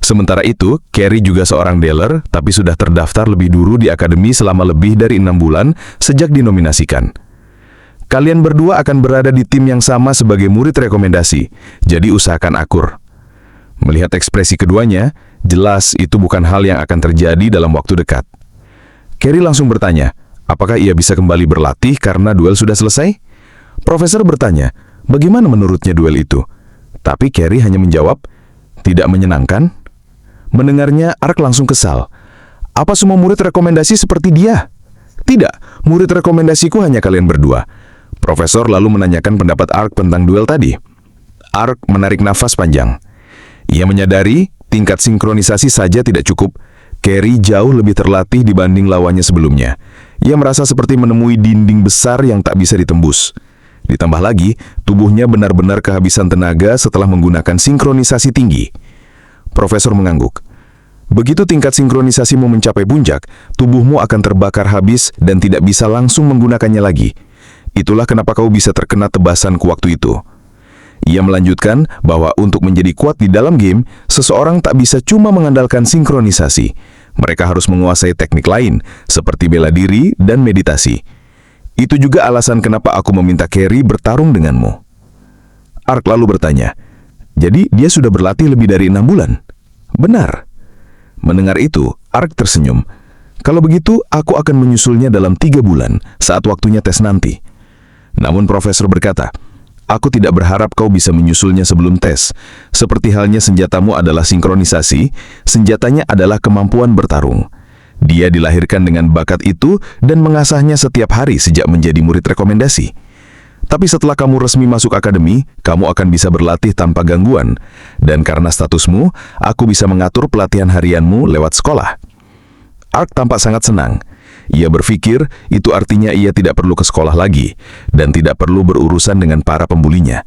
Sementara itu, Carrie juga seorang Deller, tapi sudah terdaftar lebih dulu di akademi selama lebih dari 6 bulan sejak dinominasikan. Kalian berdua akan berada di tim yang sama sebagai murid rekomendasi, jadi usahakan akur. Melihat ekspresi keduanya, jelas itu bukan hal yang akan terjadi dalam waktu dekat. Carrie langsung bertanya, apakah ia bisa kembali berlatih karena duel sudah selesai? Profesor bertanya, bagaimana menurutnya duel itu? Tapi Carrie hanya menjawab, tidak menyenangkan. Mendengarnya, Ark langsung kesal. Apa semua murid rekomendasi seperti dia? Tidak, murid rekomendasiku hanya kalian berdua. Profesor lalu menanyakan pendapat Ark tentang duel tadi. Ark menarik nafas panjang. Ia menyadari tingkat sinkronisasi saja tidak cukup. Carrie jauh lebih terlatih dibanding lawannya sebelumnya. Ia merasa seperti menemui dinding besar yang tak bisa ditembus. Ditambah lagi, tubuhnya benar-benar kehabisan tenaga setelah menggunakan sinkronisasi tinggi. Profesor mengangguk. Begitu tingkat sinkronisasimu mencapai puncak, tubuhmu akan terbakar habis dan tidak bisa langsung menggunakannya lagi. Itulah kenapa kau bisa terkena tebasanku waktu itu. Ia melanjutkan bahwa untuk menjadi kuat di dalam game, seseorang tak bisa cuma mengandalkan sinkronisasi. Mereka harus menguasai teknik lain, seperti bela diri dan meditasi. Itu juga alasan kenapa aku meminta Carrie bertarung denganmu. Ark lalu bertanya, jadi dia sudah berlatih lebih dari 6 bulan? Benar. Mendengar itu, Ark tersenyum. Kalau begitu, aku akan menyusulnya dalam 3 bulan, saat waktunya tes nanti. Namun Profesor berkata, aku tidak berharap kau bisa menyusulnya sebelum tes. Seperti halnya senjatamu adalah sinkronisasi, senjatanya adalah kemampuan bertarung. Dia dilahirkan dengan bakat itu dan mengasahnya setiap hari sejak menjadi murid rekomendasi. Tapi setelah kamu resmi masuk akademi, kamu akan bisa berlatih tanpa gangguan. Dan karena statusmu, aku bisa mengatur pelatihan harianmu lewat sekolah. Ark tampak sangat senang. Ia berpikir itu artinya ia tidak perlu ke sekolah lagi dan tidak perlu berurusan dengan para pembulinya.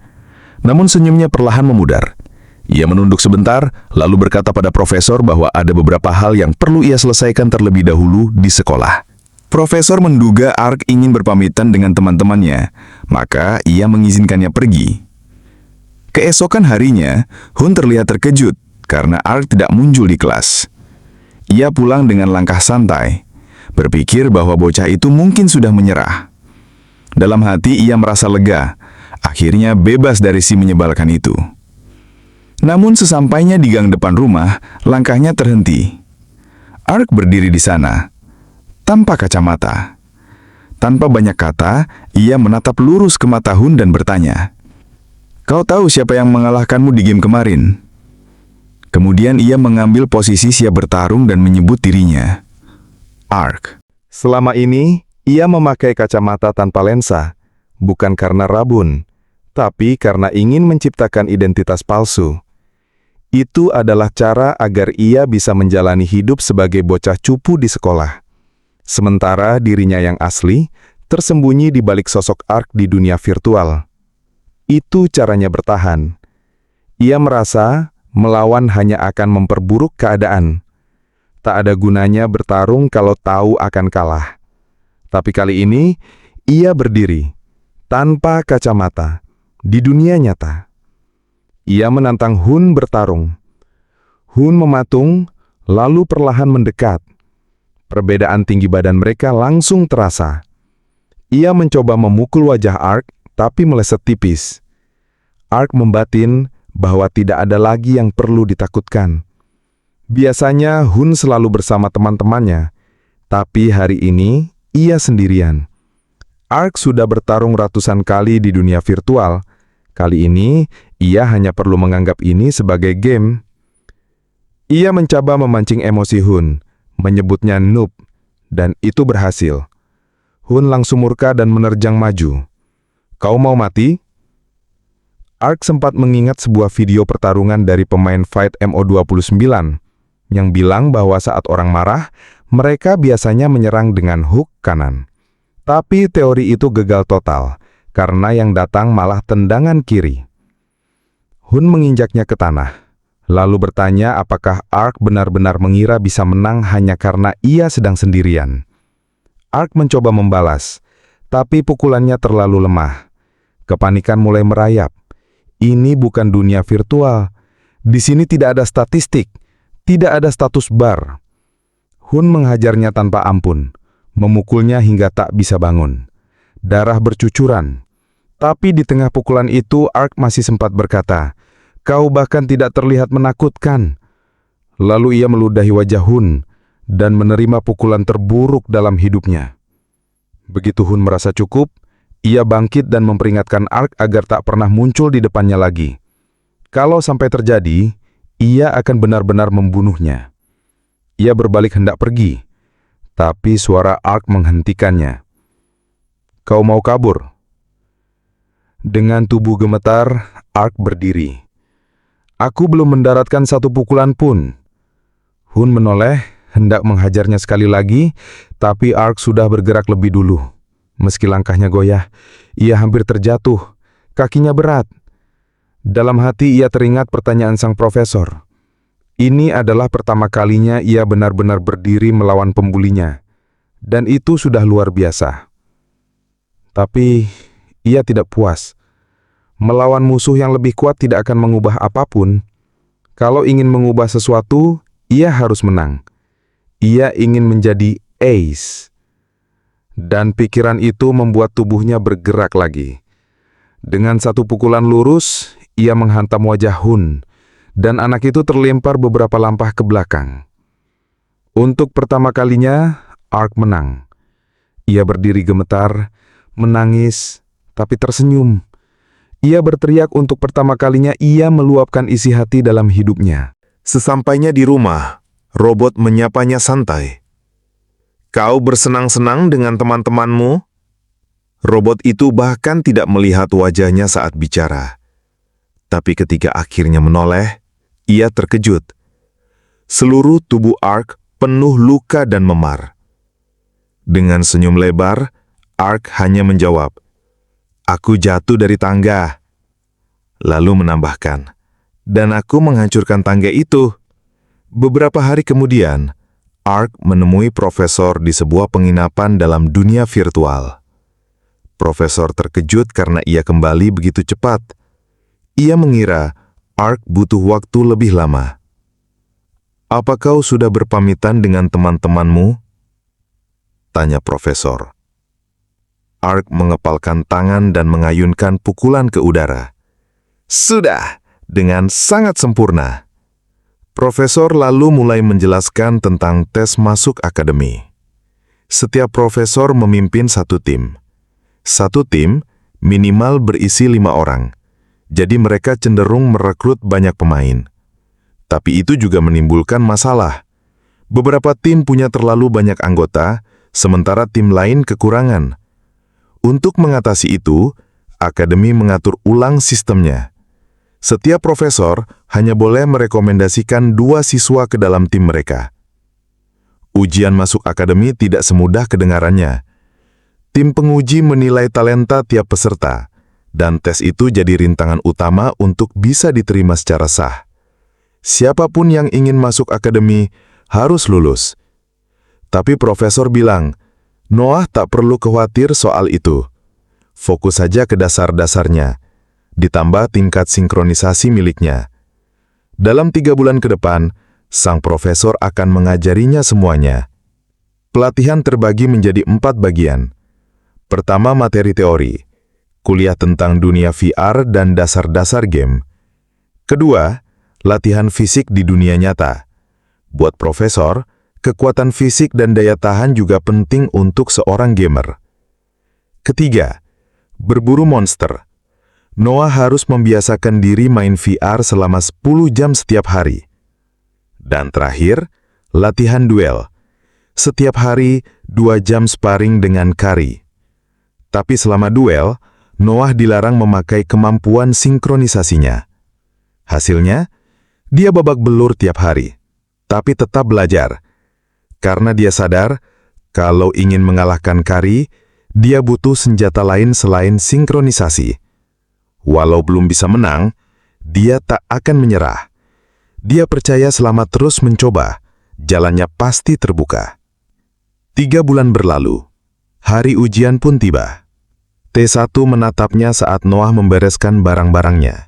Namun senyumnya perlahan memudar. Ia menunduk sebentar, lalu berkata pada Profesor bahwa ada beberapa hal yang perlu ia selesaikan terlebih dahulu di sekolah. Profesor menduga Ark ingin berpamitan dengan teman-temannya, maka ia mengizinkannya pergi. Keesokan harinya, Hun terlihat terkejut karena Ark tidak muncul di kelas. Ia pulang dengan langkah santai, berpikir bahwa bocah itu mungkin sudah menyerah. Dalam hati ia merasa lega, akhirnya bebas dari si menyebalkan itu. Namun sesampainya di gang depan rumah, langkahnya terhenti. Ark berdiri di sana, tanpa kacamata. Tanpa banyak kata, ia menatap lurus ke mata Hun dan bertanya, "Kau tahu siapa yang mengalahkanmu di game kemarin?" Kemudian ia mengambil posisi siap bertarung dan menyebut dirinya Ark. Selama ini, ia memakai kacamata tanpa lensa, bukan karena rabun, tapi karena ingin menciptakan identitas palsu. Itu adalah cara agar ia bisa menjalani hidup sebagai bocah cupu di sekolah. Sementara dirinya yang asli tersembunyi di balik sosok Ark di dunia virtual. Itu caranya bertahan. Ia merasa melawan hanya akan memperburuk keadaan. Tak ada gunanya bertarung kalau tahu akan kalah. Tapi kali ini, ia berdiri, tanpa kacamata, di dunia nyata. Ia menantang Hun bertarung. Hun mematung, lalu perlahan mendekat. Perbedaan tinggi badan mereka langsung terasa. Ia mencoba memukul wajah Ark, tapi meleset tipis. Ark membatin bahwa tidak ada lagi yang perlu ditakutkan. Biasanya Hun selalu bersama teman-temannya, tapi hari ini ia sendirian. Ark sudah bertarung ratusan kali di dunia virtual. Kali ini, ia hanya perlu menganggap ini sebagai game. Ia mencoba memancing emosi Hun, menyebutnya noob, dan itu berhasil. Hun langsung murka dan menerjang maju. "Kau mau mati?" Ark sempat mengingat sebuah video pertarungan dari pemain Fight MO29 yang bilang bahwa saat orang marah, mereka biasanya menyerang dengan hook kanan. Tapi teori itu gagal total, karena yang datang malah tendangan kiri. Hun menginjaknya ke tanah, lalu bertanya apakah Ark benar-benar mengira bisa menang hanya karena ia sedang sendirian. Ark mencoba membalas, tapi pukulannya terlalu lemah. Kepanikan mulai merayap. Ini bukan dunia virtual. Di sini tidak ada statistik, tidak ada status bar. Hun menghajarnya tanpa ampun, memukulnya hingga tak bisa bangun. Darah bercucuran. Tapi di tengah pukulan itu, Ark masih sempat berkata, "Kau bahkan tidak terlihat menakutkan." Lalu ia meludahi wajah Hun dan menerima pukulan terburuk dalam hidupnya. Begitu Hun merasa cukup, ia bangkit dan memperingatkan Ark agar tak pernah muncul di depannya lagi. Kalau sampai terjadi, ia akan benar-benar membunuhnya. Ia berbalik hendak pergi, tapi suara Ark menghentikannya. "Kau mau kabur?" Dengan tubuh gemetar, Ark berdiri. "Aku belum mendaratkan satu pukulan pun." Hun menoleh, hendak menghajarnya sekali lagi, tapi Ark sudah bergerak lebih dulu. Meski langkahnya goyah, ia hampir terjatuh, kakinya berat. Dalam hati ia teringat pertanyaan sang profesor. Ini adalah pertama kalinya ia benar-benar berdiri melawan pembulinya, dan itu sudah luar biasa. Tapi ia tidak puas. Melawan musuh yang lebih kuat tidak akan mengubah apapun. Kalau ingin mengubah sesuatu, ia harus menang. Ia ingin menjadi ace. Dan pikiran itu membuat tubuhnya bergerak lagi. Dengan satu pukulan lurus, ia menghantam wajah Hun, dan anak itu terlempar beberapa langkah ke belakang. Untuk pertama kalinya, Ark menang. Ia berdiri gemetar, menangis, tapi tersenyum. Ia berteriak untuk pertama kalinya ia meluapkan isi hati dalam hidupnya. Sesampainya di rumah, robot menyapanya santai. "Kau bersenang-senang dengan teman-temanmu?" Robot itu bahkan tidak melihat wajahnya saat bicara. Tapi ketika akhirnya menoleh, ia terkejut. Seluruh tubuh Ark penuh luka dan memar. Dengan senyum lebar, Ark hanya menjawab, "Aku jatuh dari tangga." Lalu menambahkan, "Dan aku menghancurkan tangga itu." Beberapa hari kemudian, Ark menemui profesor di sebuah penginapan dalam dunia virtual. Profesor terkejut karena ia kembali begitu cepat. Ia mengira Ark butuh waktu lebih lama. "Apa kau sudah berpamitan dengan teman-temanmu?" tanya profesor. Ark mengepalkan tangan dan mengayunkan pukulan ke udara. "Sudah, dengan sangat sempurna." Profesor lalu mulai menjelaskan tentang tes masuk akademi. Setiap profesor memimpin satu tim. Satu tim minimal berisi 5 orang. Jadi mereka cenderung merekrut banyak pemain. Tapi itu juga menimbulkan masalah. Beberapa tim punya terlalu banyak anggota, sementara tim lain kekurangan. Untuk mengatasi itu, akademi mengatur ulang sistemnya. Setiap profesor hanya boleh merekomendasikan 2 siswa ke dalam tim mereka. Ujian masuk akademi tidak semudah kedengarannya. Tim penguji menilai talenta tiap peserta, dan tes itu jadi rintangan utama untuk bisa diterima secara sah. Siapapun yang ingin masuk akademi harus lulus. Tapi profesor bilang, Noah tak perlu khawatir soal itu. Fokus saja ke dasar-dasarnya, ditambah tingkat sinkronisasi miliknya. Dalam 3 bulan ke depan, sang profesor akan mengajarinya semuanya. Pelatihan terbagi menjadi 4 bagian. Pertama, materi teori, kuliah tentang dunia VR dan dasar-dasar game. Kedua, latihan fisik di dunia nyata. Buat profesor, kekuatan fisik dan daya tahan juga penting untuk seorang gamer. Ketiga, berburu monster. Noah harus membiasakan diri main VR selama 10 jam setiap hari. Dan terakhir, latihan duel. Setiap hari, 2 jam sparring dengan Kari. Tapi selama duel, Noah dilarang memakai kemampuan sinkronisasinya. Hasilnya, dia babak belur tiap hari, tapi tetap belajar. Karena dia sadar, kalau ingin mengalahkan Kari, dia butuh senjata lain selain sinkronisasi. Walau belum bisa menang, dia tak akan menyerah. Dia percaya selama terus mencoba, jalannya pasti terbuka. 3 bulan berlalu. Hari ujian pun tiba. T1 menatapnya saat Noah membereskan barang-barangnya.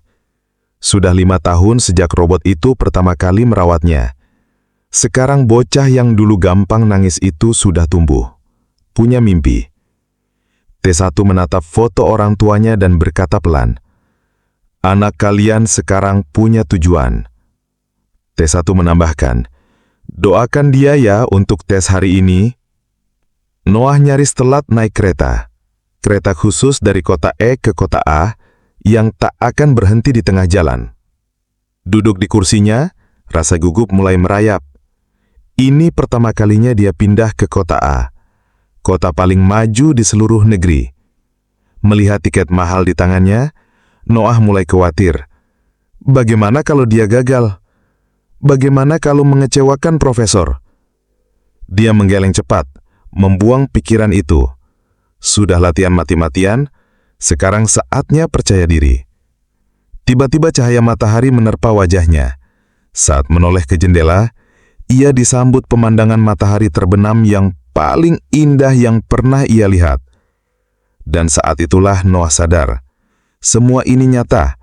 Sudah 5 tahun sejak robot itu pertama kali merawatnya. Sekarang bocah yang dulu gampang nangis itu sudah tumbuh. Punya mimpi. T1 menatap foto orang tuanya dan berkata pelan, "Anak kalian sekarang punya tujuan." T1 menambahkan, "Doakan dia ya untuk tes hari ini." Noah nyaris telat naik kereta. Kereta khusus dari kota E ke kota A yang tak akan berhenti di tengah jalan. Duduk di kursinya, rasa gugup mulai merayap. Ini pertama kalinya dia pindah ke kota A, kota paling maju di seluruh negeri. Melihat tiket mahal di tangannya, Noah mulai khawatir. Bagaimana kalau dia gagal? Bagaimana kalau mengecewakan profesor? Dia menggeleng cepat, membuang pikiran itu. Sudah latihan mati-matian, sekarang saatnya percaya diri. Tiba-tiba cahaya matahari menerpa wajahnya. Saat menoleh ke jendela, ia disambut pemandangan matahari terbenam yang paling indah yang pernah ia lihat. Dan saat itulah Noah sadar, semua ini nyata.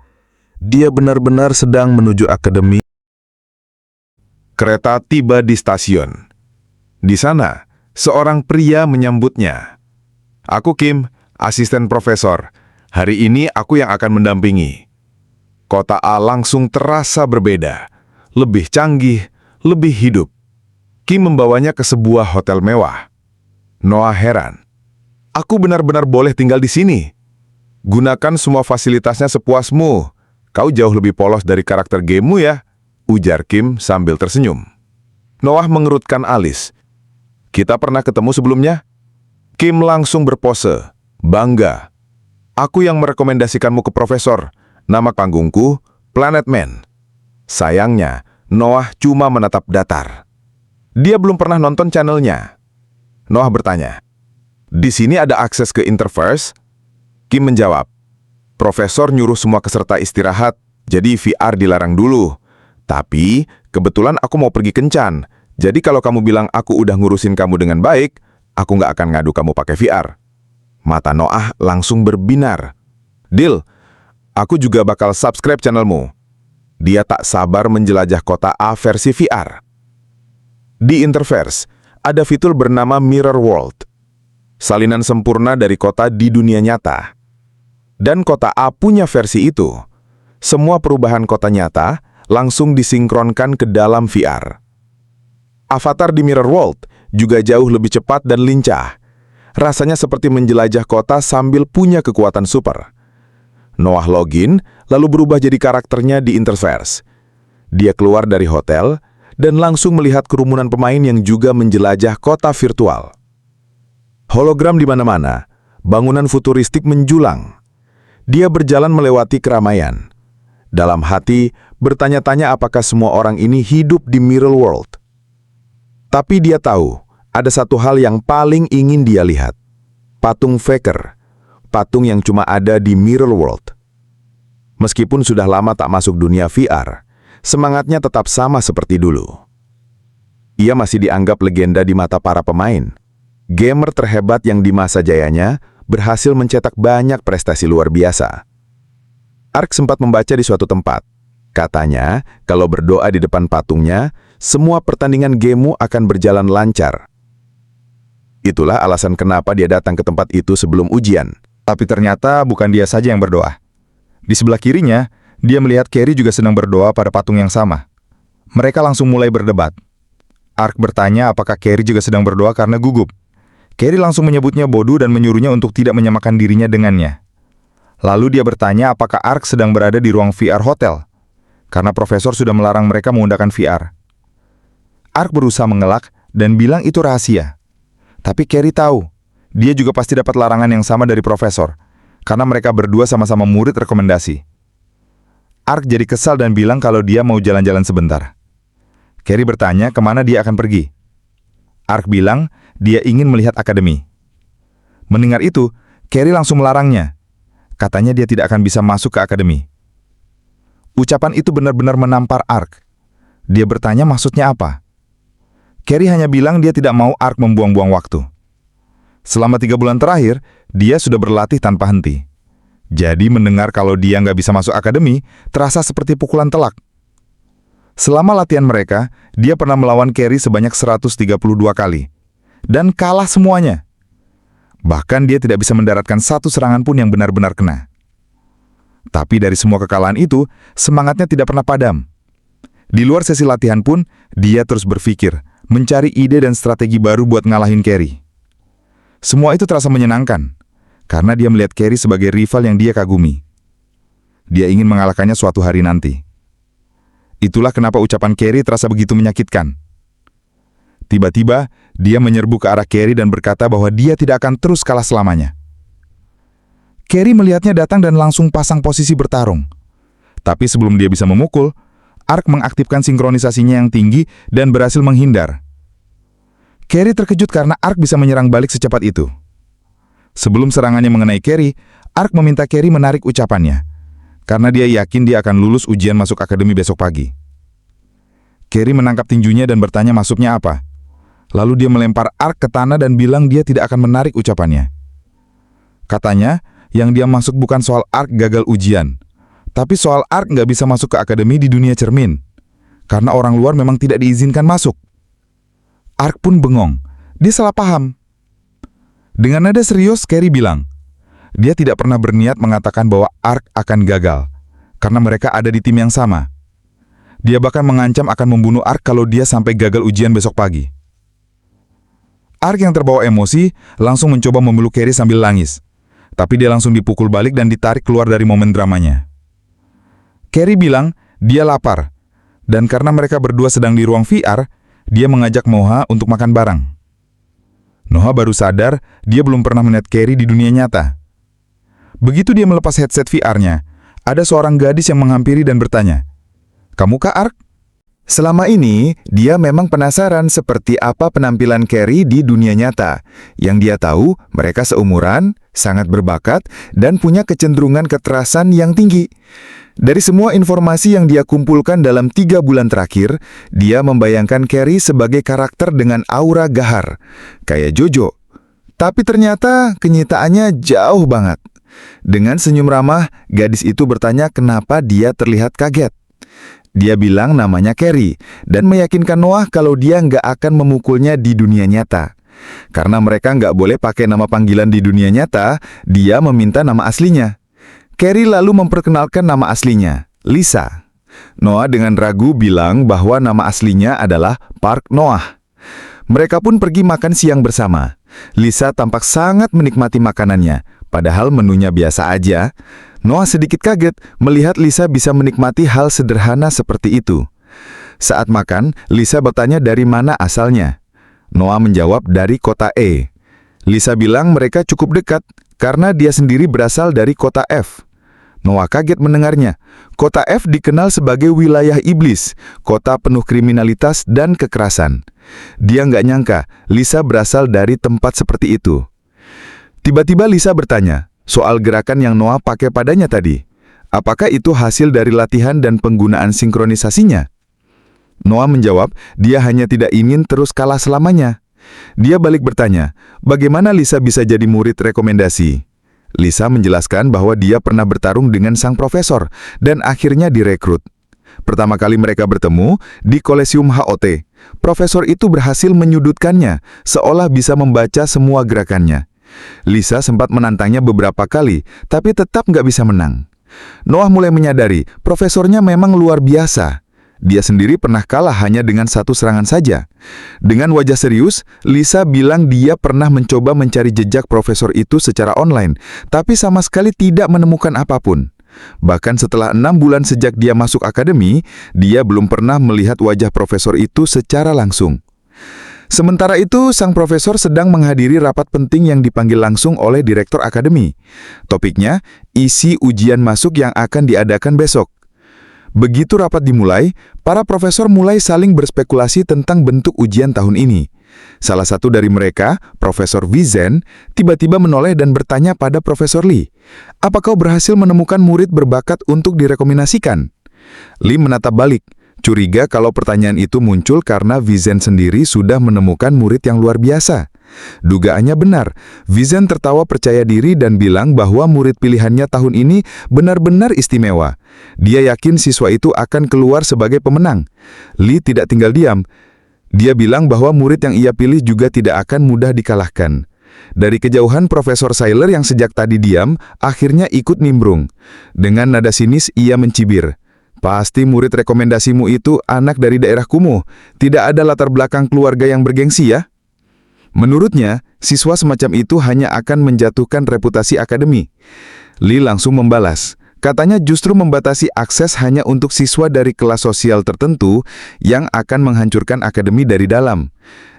Dia benar-benar sedang menuju akademi. Kereta tiba di stasiun. Di sana, seorang pria menyambutnya. "Aku Kim, asisten profesor. Hari ini aku yang akan mendampingi." Kota A langsung terasa berbeda, lebih canggih, lebih hidup. Kim membawanya ke sebuah hotel mewah. Noah heran. "Aku benar-benar boleh tinggal di sini. Gunakan semua fasilitasnya sepuasmu. Kau jauh lebih polos dari karakter gamemu ya," ujar Kim sambil tersenyum. Noah mengerutkan alis. "Kita pernah ketemu sebelumnya?" Kim langsung berpose, bangga. "Aku yang merekomendasikanmu ke profesor. Nama panggungku, Planet Man." Sayangnya, Noah cuma menatap datar. Dia belum pernah nonton channelnya. Noah bertanya, "Di sini ada akses ke Interverse?" Kim menjawab, "Profesor nyuruh semua peserta istirahat, jadi VR dilarang dulu. Tapi, kebetulan aku mau pergi kencan. Jadi kalau kamu bilang aku udah ngurusin kamu dengan baik, aku nggak akan ngadu kamu pakai VR." Mata Noah langsung berbinar. "Deal, aku juga bakal subscribe channelmu." Dia tak sabar menjelajah kota A versi VR. Di Interverse, ada fitur bernama Mirror World. Salinan sempurna dari kota di dunia nyata. Dan kota A punya versi itu. Semua perubahan kota nyata langsung disinkronkan ke dalam VR. Avatar di Mirror World juga jauh lebih cepat dan lincah. Rasanya seperti menjelajah kota sambil punya kekuatan super. Noah login, lalu berubah jadi karakternya di Interverse. Dia keluar dari hotel dan langsung melihat kerumunan pemain yang juga menjelajah kota virtual. Hologram di mana-mana, bangunan futuristik menjulang. Dia berjalan melewati keramaian. Dalam hati, bertanya-tanya apakah semua orang ini hidup di Mirror World. Tapi dia tahu, ada satu hal yang paling ingin dia lihat. Patung Faker, patung yang cuma ada di Mirror World. Meskipun sudah lama tak masuk dunia VR, semangatnya tetap sama seperti dulu. Ia masih dianggap legenda di mata para pemain. Gamer terhebat yang di masa jayanya berhasil mencetak banyak prestasi luar biasa. Ark sempat membaca di suatu tempat. Katanya, kalau berdoa di depan patungnya, semua pertandingan gamemu akan berjalan lancar. Itulah alasan kenapa dia datang ke tempat itu sebelum ujian. Tapi ternyata bukan dia saja yang berdoa. Di sebelah kirinya, dia melihat Carrie juga sedang berdoa pada patung yang sama. Mereka langsung mulai berdebat. Ark bertanya apakah Carrie juga sedang berdoa karena gugup. Carrie langsung menyebutnya bodoh dan menyuruhnya untuk tidak menyamakan dirinya dengannya. Lalu dia bertanya apakah Ark sedang berada di ruang VR hotel, karena profesor sudah melarang mereka menggunakan VR. Ark berusaha mengelak dan bilang itu rahasia. Tapi Carrie tahu, dia juga pasti dapat larangan yang sama dari profesor, karena mereka berdua sama-sama murid rekomendasi. Ark jadi kesal dan bilang kalau dia mau jalan-jalan sebentar. Carrie bertanya kemana dia akan pergi. Ark bilang dia ingin melihat akademi. Mendengar itu, Carrie langsung melarangnya. Katanya dia tidak akan bisa masuk ke akademi. Ucapan itu benar-benar menampar Ark. Dia bertanya maksudnya apa. Carrie hanya bilang dia tidak mau Ark membuang-buang waktu. Selama 3 bulan terakhir, dia sudah berlatih tanpa henti. Jadi mendengar kalau dia nggak bisa masuk akademi, terasa seperti pukulan telak. Selama latihan mereka, dia pernah melawan Carrie sebanyak 132 kali. Dan kalah semuanya. Bahkan dia tidak bisa mendaratkan satu serangan pun yang benar-benar kena. Tapi dari semua kekalahan itu, semangatnya tidak pernah padam. Di luar sesi latihan pun, dia terus berpikir, mencari ide dan strategi baru buat ngalahin Carrie. Semua itu terasa menyenangkan, karena dia melihat Carrie sebagai rival yang dia kagumi. Dia ingin mengalahkannya suatu hari nanti. Itulah kenapa ucapan Carrie terasa begitu menyakitkan. Tiba-tiba, dia menyerbu ke arah Carrie dan berkata bahwa dia tidak akan terus kalah selamanya. Carrie melihatnya datang dan langsung pasang posisi bertarung. Tapi sebelum dia bisa memukul, Ark mengaktifkan sinkronisasinya yang tinggi dan berhasil menghindar. Carrie terkejut karena Ark bisa menyerang balik secepat itu. Sebelum serangannya mengenai Carrie, Ark meminta Carrie menarik ucapannya, karena dia yakin dia akan lulus ujian masuk akademi besok pagi. Carrie menangkap tinjunya dan bertanya maksudnya apa. Lalu dia melempar Ark ke tanah dan bilang dia tidak akan menarik ucapannya. Katanya, yang dia maksud bukan soal Ark gagal ujian, tapi soal Ark nggak bisa masuk ke akademi di dunia cermin, karena orang luar memang tidak diizinkan masuk. Ark pun bengong, dia salah paham. Dengan nada serius, Carrie bilang, dia tidak pernah berniat mengatakan bahwa Ark akan gagal, karena mereka ada di tim yang sama. Dia bahkan mengancam akan membunuh Ark kalau dia sampai gagal ujian besok pagi. Ark yang terbawa emosi langsung mencoba memeluk Carrie sambil nangis, tapi dia langsung dipukul balik dan ditarik keluar dari momen dramanya. Carrie bilang dia lapar, dan karena mereka berdua sedang di ruang VR, dia mengajak Noah untuk makan bareng. Noah baru sadar dia belum pernah melihat Carrie di dunia nyata. Begitu dia melepas headset VR-nya, ada seorang gadis yang menghampiri dan bertanya, "Kamu kah Ark?" Selama ini, dia memang penasaran seperti apa penampilan Carrie di dunia nyata. Yang dia tahu, mereka seumuran, sangat berbakat, dan punya kecenderungan kekerasan yang tinggi. Dari semua informasi yang dia kumpulkan dalam 3 bulan terakhir, dia membayangkan Carrie sebagai karakter dengan aura gahar, kayak Jojo. Tapi ternyata kenyataannya jauh banget. Dengan senyum ramah, gadis itu bertanya kenapa dia terlihat kaget. Dia bilang namanya Carrie, dan meyakinkan Noah kalau dia nggak akan memukulnya di dunia nyata. Karena mereka nggak boleh pakai nama panggilan di dunia nyata, dia meminta nama aslinya. Carrie lalu memperkenalkan nama aslinya, Lisa. Noah dengan ragu bilang bahwa nama aslinya adalah Park Noah. Mereka pun pergi makan siang bersama. Lisa tampak sangat menikmati makanannya, padahal menunya biasa aja. Noah sedikit kaget melihat Lisa bisa menikmati hal sederhana seperti itu. Saat makan, Lisa bertanya dari mana asalnya. Noah menjawab dari kota E. Lisa bilang mereka cukup dekat karena dia sendiri berasal dari kota F. Noah kaget mendengarnya. Kota F dikenal sebagai wilayah iblis, kota penuh kriminalitas dan kekerasan. Dia nggak nyangka Lisa berasal dari tempat seperti itu. Tiba-tiba Lisa bertanya soal gerakan yang Noah pakai padanya tadi. Apakah itu hasil dari latihan dan penggunaan sinkronisasinya? Noah menjawab, dia hanya tidak ingin terus kalah selamanya. Dia balik bertanya, bagaimana Lisa bisa jadi murid rekomendasi? Lisa menjelaskan bahwa dia pernah bertarung dengan sang profesor dan akhirnya direkrut. Pertama kali mereka bertemu di Kolesium HOT, profesor itu berhasil menyudutkannya, seolah bisa membaca semua gerakannya. Lisa sempat menantangnya beberapa kali, tapi tetap nggak bisa menang. Noah mulai menyadari, profesornya memang luar biasa. Dia sendiri pernah kalah hanya dengan satu serangan saja. Dengan wajah serius, Lisa bilang dia pernah mencoba mencari jejak profesor itu secara online, tapi sama sekali tidak menemukan apapun. Bahkan setelah 6 bulan sejak dia masuk akademi, dia belum pernah melihat wajah profesor itu secara langsung. Sementara itu, sang profesor sedang menghadiri rapat penting yang dipanggil langsung oleh direktur akademi. Topiknya, isi ujian masuk yang akan diadakan besok. Begitu rapat dimulai, para profesor mulai saling berspekulasi tentang bentuk ujian tahun ini. Salah satu dari mereka, Profesor Vizen, tiba-tiba menoleh dan bertanya pada Profesor Lee, "Apa kau berhasil menemukan murid berbakat untuk direkomendasikan?" Lee menatap balik. Curiga kalau pertanyaan itu muncul karena Vizen sendiri sudah menemukan murid yang luar biasa. Dugaannya benar, Vizen tertawa percaya diri dan bilang bahwa murid pilihannya tahun ini benar-benar istimewa. Dia yakin siswa itu akan keluar sebagai pemenang. Lee tidak tinggal diam. Dia bilang bahwa murid yang ia pilih juga tidak akan mudah dikalahkan. Dari kejauhan Profesor Sailer yang sejak tadi diam, akhirnya ikut nimbrung. Dengan nada sinis ia mencibir. Pasti murid rekomendasimu itu anak dari daerah kumuh. Tidak ada latar belakang keluarga yang bergengsi ya? Menurutnya, siswa semacam itu hanya akan menjatuhkan reputasi akademi. Lee langsung membalas. Katanya justru membatasi akses hanya untuk siswa dari kelas sosial tertentu yang akan menghancurkan akademi dari dalam.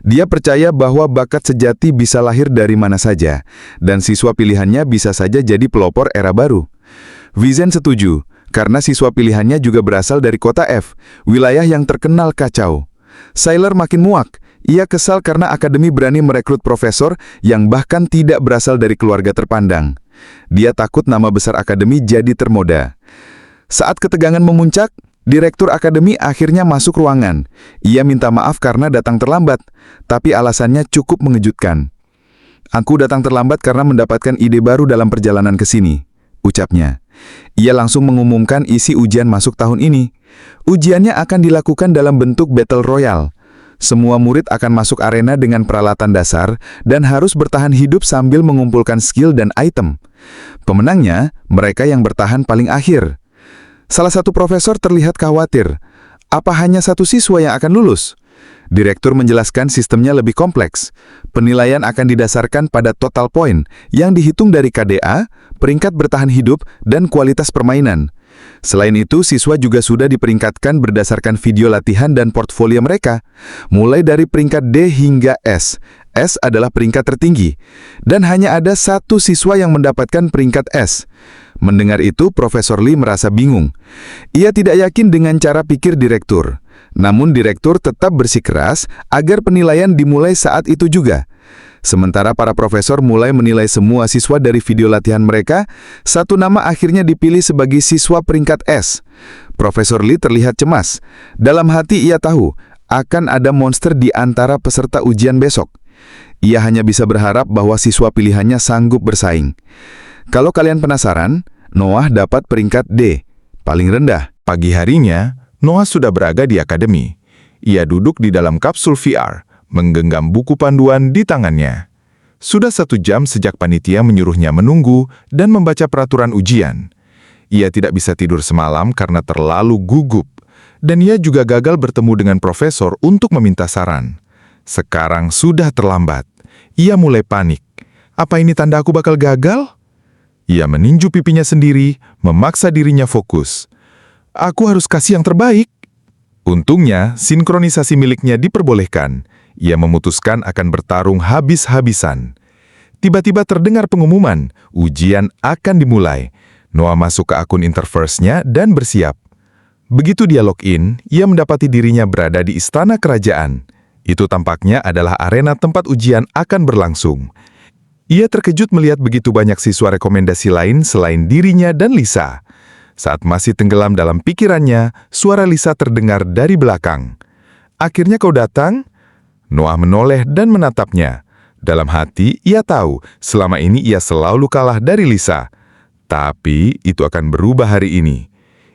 Dia percaya bahwa bakat sejati bisa lahir dari mana saja, dan siswa pilihannya bisa saja jadi pelopor era baru. Vizen setuju, karena siswa pilihannya juga berasal dari kota F, wilayah yang terkenal kacau. Sailer makin muak. Ia kesal karena akademi berani merekrut profesor yang bahkan tidak berasal dari keluarga terpandang. Dia takut nama besar akademi jadi ternoda. Saat ketegangan memuncak, direktur akademi akhirnya masuk ruangan. Ia minta maaf karena datang terlambat, tapi alasannya cukup mengejutkan. "Aku datang terlambat karena mendapatkan ide baru dalam perjalanan ke sini," ucapnya. Ia langsung mengumumkan isi ujian masuk tahun ini. Ujiannya akan dilakukan dalam bentuk battle royale. Semua murid akan masuk arena dengan peralatan dasar dan harus bertahan hidup sambil mengumpulkan skill dan item. Pemenangnya, mereka yang bertahan paling akhir. Salah satu profesor terlihat khawatir. Apa hanya satu siswa yang akan lulus? Direktur menjelaskan sistemnya lebih kompleks. Penilaian akan didasarkan pada total point yang dihitung dari KDA, peringkat bertahan hidup, dan kualitas permainan. Selain itu, siswa juga sudah diperingkatkan berdasarkan video latihan dan portfolio mereka, mulai dari peringkat D hingga S. S adalah peringkat tertinggi, dan hanya ada satu siswa yang mendapatkan peringkat S. Mendengar itu, Profesor Lee merasa bingung. Ia tidak yakin dengan cara pikir direktur. Namun direktur tetap bersikeras agar penilaian dimulai saat itu juga. Sementara para profesor mulai menilai semua siswa dari video latihan mereka, satu nama akhirnya dipilih sebagai siswa peringkat S. Profesor Lee terlihat cemas. Dalam hati ia tahu, akan ada monster di antara peserta ujian besok. Ia hanya bisa berharap bahwa siswa pilihannya sanggup bersaing. Kalau kalian penasaran, Noah dapat peringkat D, paling rendah. Pagi harinya, Noah sudah berada di akademi. Ia duduk di dalam kapsul VR, menggenggam buku panduan di tangannya. Sudah 1 jam sejak panitia menyuruhnya menunggu dan membaca peraturan ujian. Ia tidak bisa tidur semalam karena terlalu gugup, dan ia juga gagal bertemu dengan profesor untuk meminta saran. Sekarang sudah terlambat. Ia mulai panik. Apa ini tanda aku bakal gagal? Ia meninju pipinya sendiri, memaksa dirinya fokus. Aku harus kasih yang terbaik. Untungnya, sinkronisasi miliknya diperbolehkan. Ia memutuskan akan bertarung habis-habisan. Tiba-tiba terdengar pengumuman, ujian akan dimulai. Noah masuk ke akun Interverse-nya dan bersiap. Begitu dia login, ia mendapati dirinya berada di istana kerajaan. Itu tampaknya adalah arena tempat ujian akan berlangsung. Ia terkejut melihat begitu banyak siswa rekomendasi lain selain dirinya dan Lisa. Saat masih tenggelam dalam pikirannya, suara Lisa terdengar dari belakang. "Akhirnya kau datang?" Noah menoleh dan menatapnya. Dalam hati, ia tahu selama ini ia selalu kalah dari Lisa. Tapi itu akan berubah hari ini.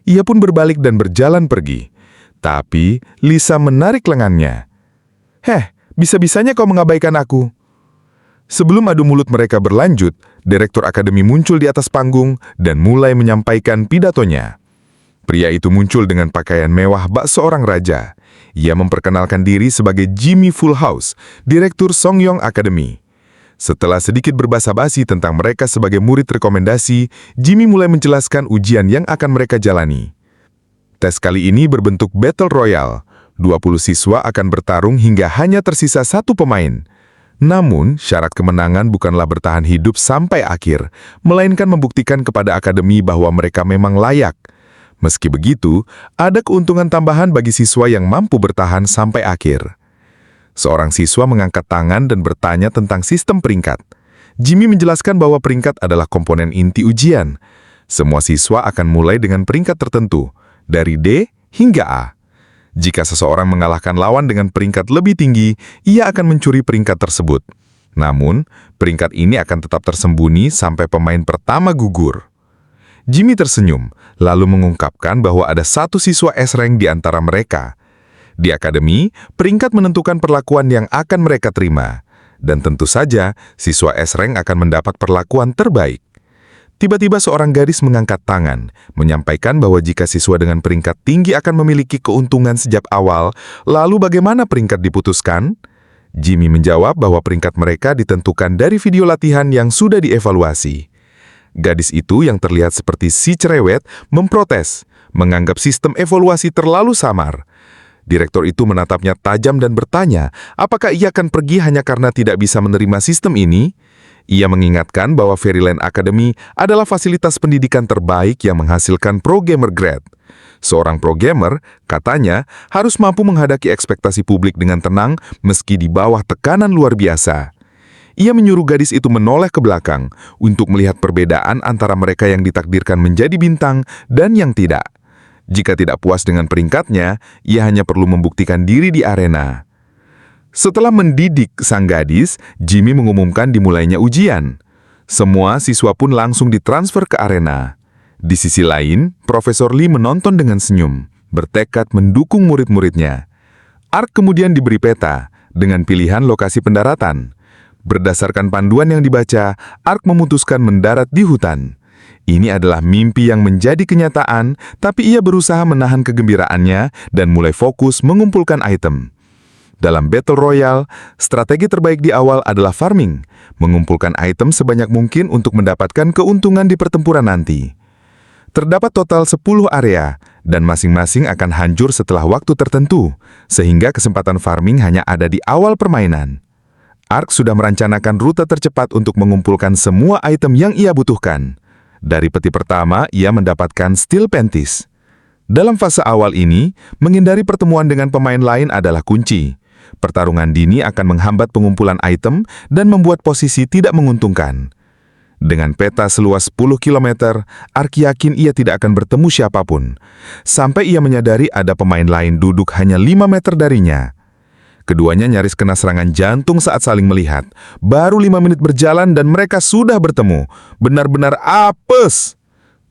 Ia pun berbalik dan berjalan pergi. Tapi Lisa menarik lengannya. "Heh, bisa-bisanya kau mengabaikan aku." Sebelum adu mulut mereka berlanjut, direktur akademi muncul di atas panggung dan mulai menyampaikan pidatonya. Pria itu muncul dengan pakaian mewah bak seorang raja. Ia memperkenalkan diri sebagai Jimmy Fullhouse, direktur Songyong Academy. Setelah sedikit berbasa-basi tentang mereka sebagai murid rekomendasi, Jimmy mulai menjelaskan ujian yang akan mereka jalani. Tes kali ini berbentuk Battle Royale. 20 siswa akan bertarung hingga hanya tersisa 1 pemain. Namun, syarat kemenangan bukanlah bertahan hidup sampai akhir, melainkan membuktikan kepada akademi bahwa mereka memang layak. Meski begitu, ada keuntungan tambahan bagi siswa yang mampu bertahan sampai akhir. Seorang siswa mengangkat tangan dan bertanya tentang sistem peringkat. Jimmy menjelaskan bahwa peringkat adalah komponen inti ujian. Semua siswa akan mulai dengan peringkat tertentu, dari D hingga A. Jika seseorang mengalahkan lawan dengan peringkat lebih tinggi, ia akan mencuri peringkat tersebut. Namun, peringkat ini akan tetap tersembunyi sampai pemain pertama gugur. Jimmy tersenyum, lalu mengungkapkan bahwa ada satu siswa S-Rank di antara mereka. Di akademi, peringkat menentukan perlakuan yang akan mereka terima. Dan tentu saja, siswa S-Rank akan mendapat perlakuan terbaik. Tiba-tiba seorang gadis mengangkat tangan, menyampaikan bahwa jika siswa dengan peringkat tinggi akan memiliki keuntungan sejak awal, lalu bagaimana peringkat diputuskan? Jimmy menjawab bahwa peringkat mereka ditentukan dari video latihan yang sudah dievaluasi. Gadis itu yang terlihat seperti si cerewet memprotes, menganggap sistem evaluasi terlalu samar. Direktur itu menatapnya tajam dan bertanya, apakah ia akan pergi hanya karena tidak bisa menerima sistem ini? Ia mengingatkan bahwa Fairyland Academy adalah fasilitas pendidikan terbaik yang menghasilkan pro gamer grade. Seorang pro gamer, katanya, harus mampu menghadapi ekspektasi publik dengan tenang meski di bawah tekanan luar biasa. Ia menyuruh gadis itu menoleh ke belakang untuk melihat perbedaan antara mereka yang ditakdirkan menjadi bintang dan yang tidak. Jika tidak puas dengan peringkatnya, ia hanya perlu membuktikan diri di arena. Setelah mendidik sang gadis, Jimmy mengumumkan dimulainya ujian. Semua siswa pun langsung ditransfer ke arena. Di sisi lain, Profesor Lee menonton dengan senyum, bertekad mendukung murid-muridnya. Ark kemudian diberi peta dengan pilihan lokasi pendaratan. Berdasarkan panduan yang dibaca, Ark memutuskan mendarat di hutan. Ini adalah mimpi yang menjadi kenyataan, tapi ia berusaha menahan kegembiraannya dan mulai fokus mengumpulkan item. Dalam Battle Royale, strategi terbaik di awal adalah farming, mengumpulkan item sebanyak mungkin untuk mendapatkan keuntungan di pertempuran nanti. Terdapat total 10 area, dan masing-masing akan hancur setelah waktu tertentu, sehingga kesempatan farming hanya ada di awal permainan. Ark sudah merencanakan rute tercepat untuk mengumpulkan semua item yang ia butuhkan. Dari peti pertama, ia mendapatkan Steel Panties. Dalam fase awal ini, menghindari pertemuan dengan pemain lain adalah kunci. Pertarungan dini akan menghambat pengumpulan item dan membuat posisi tidak menguntungkan. Dengan peta seluas 10 km, Ark yakin ia tidak akan bertemu siapapun. Sampai ia menyadari ada pemain lain duduk hanya 5 meter darinya. Keduanya nyaris kena serangan jantung saat saling melihat. Baru 5 menit berjalan dan mereka sudah bertemu. Benar-benar apes!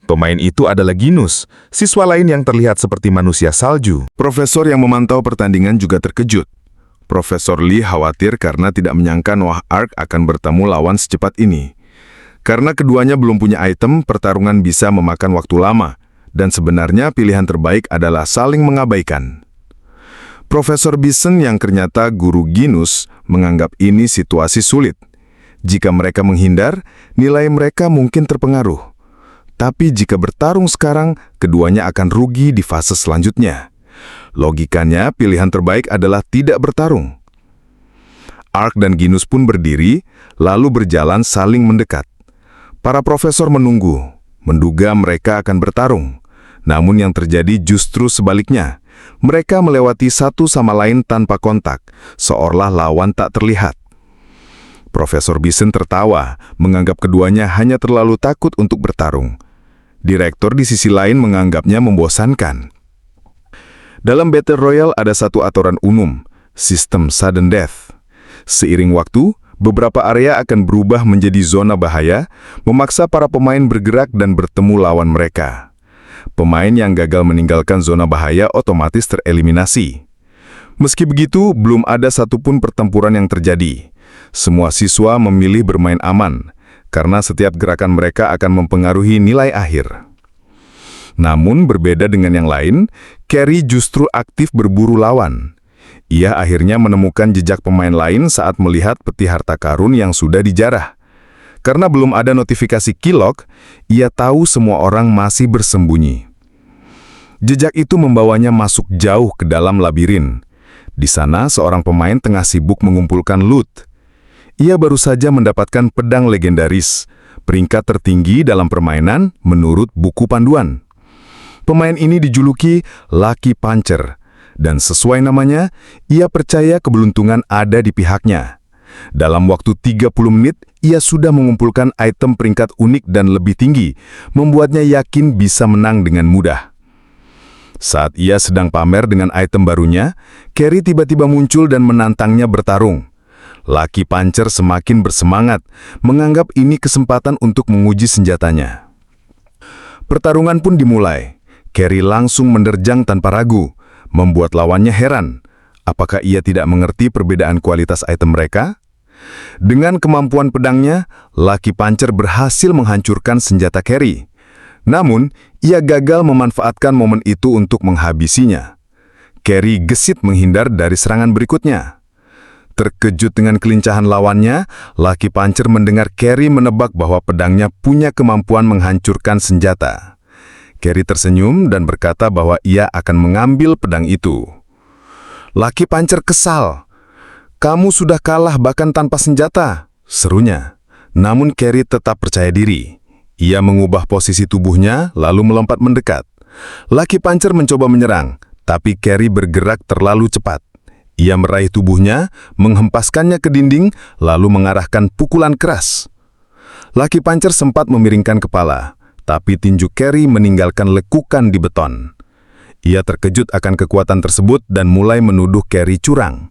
Pemain itu adalah Ginus, siswa lain yang terlihat seperti manusia salju. Profesor yang memantau pertandingan juga terkejut. Profesor Lee khawatir karena tidak menyangka Noah Ark akan bertemu lawan secepat ini. Karena keduanya belum punya item, pertarungan bisa memakan waktu lama, dan sebenarnya pilihan terbaik adalah saling mengabaikan. Profesor Bison yang ternyata guru Ginus menganggap ini situasi sulit. Jika mereka menghindar, nilai mereka mungkin terpengaruh. Tapi jika bertarung sekarang, keduanya akan rugi di fase selanjutnya. Logikanya, pilihan terbaik adalah tidak bertarung. Ark dan Ginus pun berdiri, lalu berjalan saling mendekat. Para profesor menunggu, menduga mereka akan bertarung. Namun yang terjadi justru sebaliknya. Mereka melewati satu sama lain tanpa kontak, seolah lawan tak terlihat. Profesor Bison tertawa, menganggap keduanya hanya terlalu takut untuk bertarung. Direktur di sisi lain menganggapnya membosankan. Dalam Battle Royale ada satu aturan umum, sistem sudden death. Seiring waktu, beberapa area akan berubah menjadi zona bahaya, memaksa para pemain bergerak dan bertemu lawan mereka. Pemain yang gagal meninggalkan zona bahaya otomatis tereliminasi. Meski begitu, belum ada satupun pertempuran yang terjadi. Semua siswa memilih bermain aman, karena setiap gerakan mereka akan mempengaruhi nilai akhir. Namun berbeda dengan yang lain, Carrie justru aktif berburu lawan. Ia akhirnya menemukan jejak pemain lain saat melihat peti harta karun yang sudah dijarah. Karena belum ada notifikasi Keylog, ia tahu semua orang masih bersembunyi. Jejak itu membawanya masuk jauh ke dalam labirin. Di sana seorang pemain tengah sibuk mengumpulkan loot. Ia baru saja mendapatkan pedang legendaris, peringkat tertinggi dalam permainan menurut buku panduan. Pemain ini dijuluki Lucky Puncher, dan sesuai namanya, ia percaya keberuntungan ada di pihaknya. Dalam waktu 30 menit, ia sudah mengumpulkan item peringkat unik dan lebih tinggi, membuatnya yakin bisa menang dengan mudah. Saat ia sedang pamer dengan item barunya, Carrie tiba-tiba muncul dan menantangnya bertarung. Lucky Puncher semakin bersemangat, menganggap ini kesempatan untuk menguji senjatanya. Pertarungan pun dimulai. Carrie langsung menerjang tanpa ragu, membuat lawannya heran. Apakah ia tidak mengerti perbedaan kualitas item mereka? Dengan kemampuan pedangnya, Lucky Puncher berhasil menghancurkan senjata Carrie. Namun, ia gagal memanfaatkan momen itu untuk menghabisinya. Carrie gesit menghindar dari serangan berikutnya. Terkejut dengan kelincahan lawannya, Lucky Puncher mendengar Carrie menebak bahwa pedangnya punya kemampuan menghancurkan senjata. Carrie tersenyum dan berkata bahwa ia akan mengambil pedang itu. Lucky Puncher kesal. "Kamu sudah kalah bahkan tanpa senjata," serunya. Namun Carrie tetap percaya diri. Ia mengubah posisi tubuhnya lalu melompat mendekat. Lucky Puncher mencoba menyerang, tapi Carrie bergerak terlalu cepat. Ia meraih tubuhnya, menghempaskannya ke dinding, lalu mengarahkan pukulan keras. Lucky Puncher sempat memiringkan kepala, tapi tinju Carrie meninggalkan lekukan di beton. Ia terkejut akan kekuatan tersebut dan mulai menuduh Carrie curang.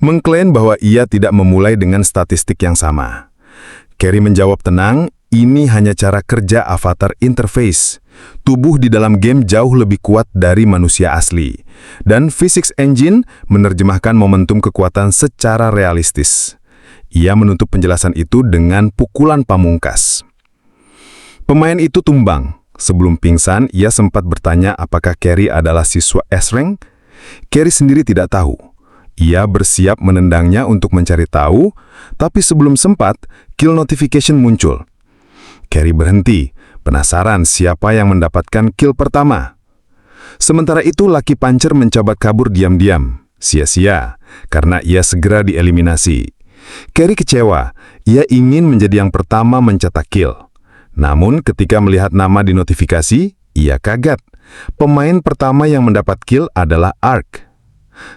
Mengklaim bahwa ia tidak memulai dengan statistik yang sama. Carrie menjawab tenang, ini hanya cara kerja avatar interface. Tubuh di dalam game jauh lebih kuat dari manusia asli. Dan Physics Engine menerjemahkan momentum kekuatan secara realistis. Ia menutup penjelasan itu dengan pukulan pamungkas. Pemain itu tumbang. Sebelum pingsan, ia sempat bertanya apakah Carrie adalah siswa S-Rank. Carrie sendiri tidak tahu. Ia bersiap menendangnya untuk mencari tahu, tapi sebelum sempat, kill notification muncul. Carrie berhenti, penasaran siapa yang mendapatkan kill pertama. Sementara itu, Lucky Puncher mencoba kabur diam-diam. Sia-sia, karena ia segera dieliminasi. Carrie kecewa, ia ingin menjadi yang pertama mencetak kill. Namun, ketika melihat nama di notifikasi, ia kaget. Pemain pertama yang mendapat kill adalah Ark.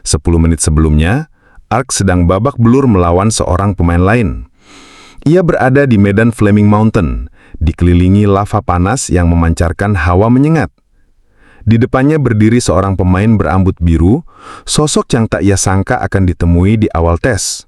10 menit sebelumnya, Ark sedang babak belur melawan seorang pemain lain. Ia berada di medan Flaming Mountain, dikelilingi lava panas yang memancarkan hawa menyengat. Di depannya berdiri seorang pemain berambut biru, sosok yang tak ia sangka akan ditemui di awal tes.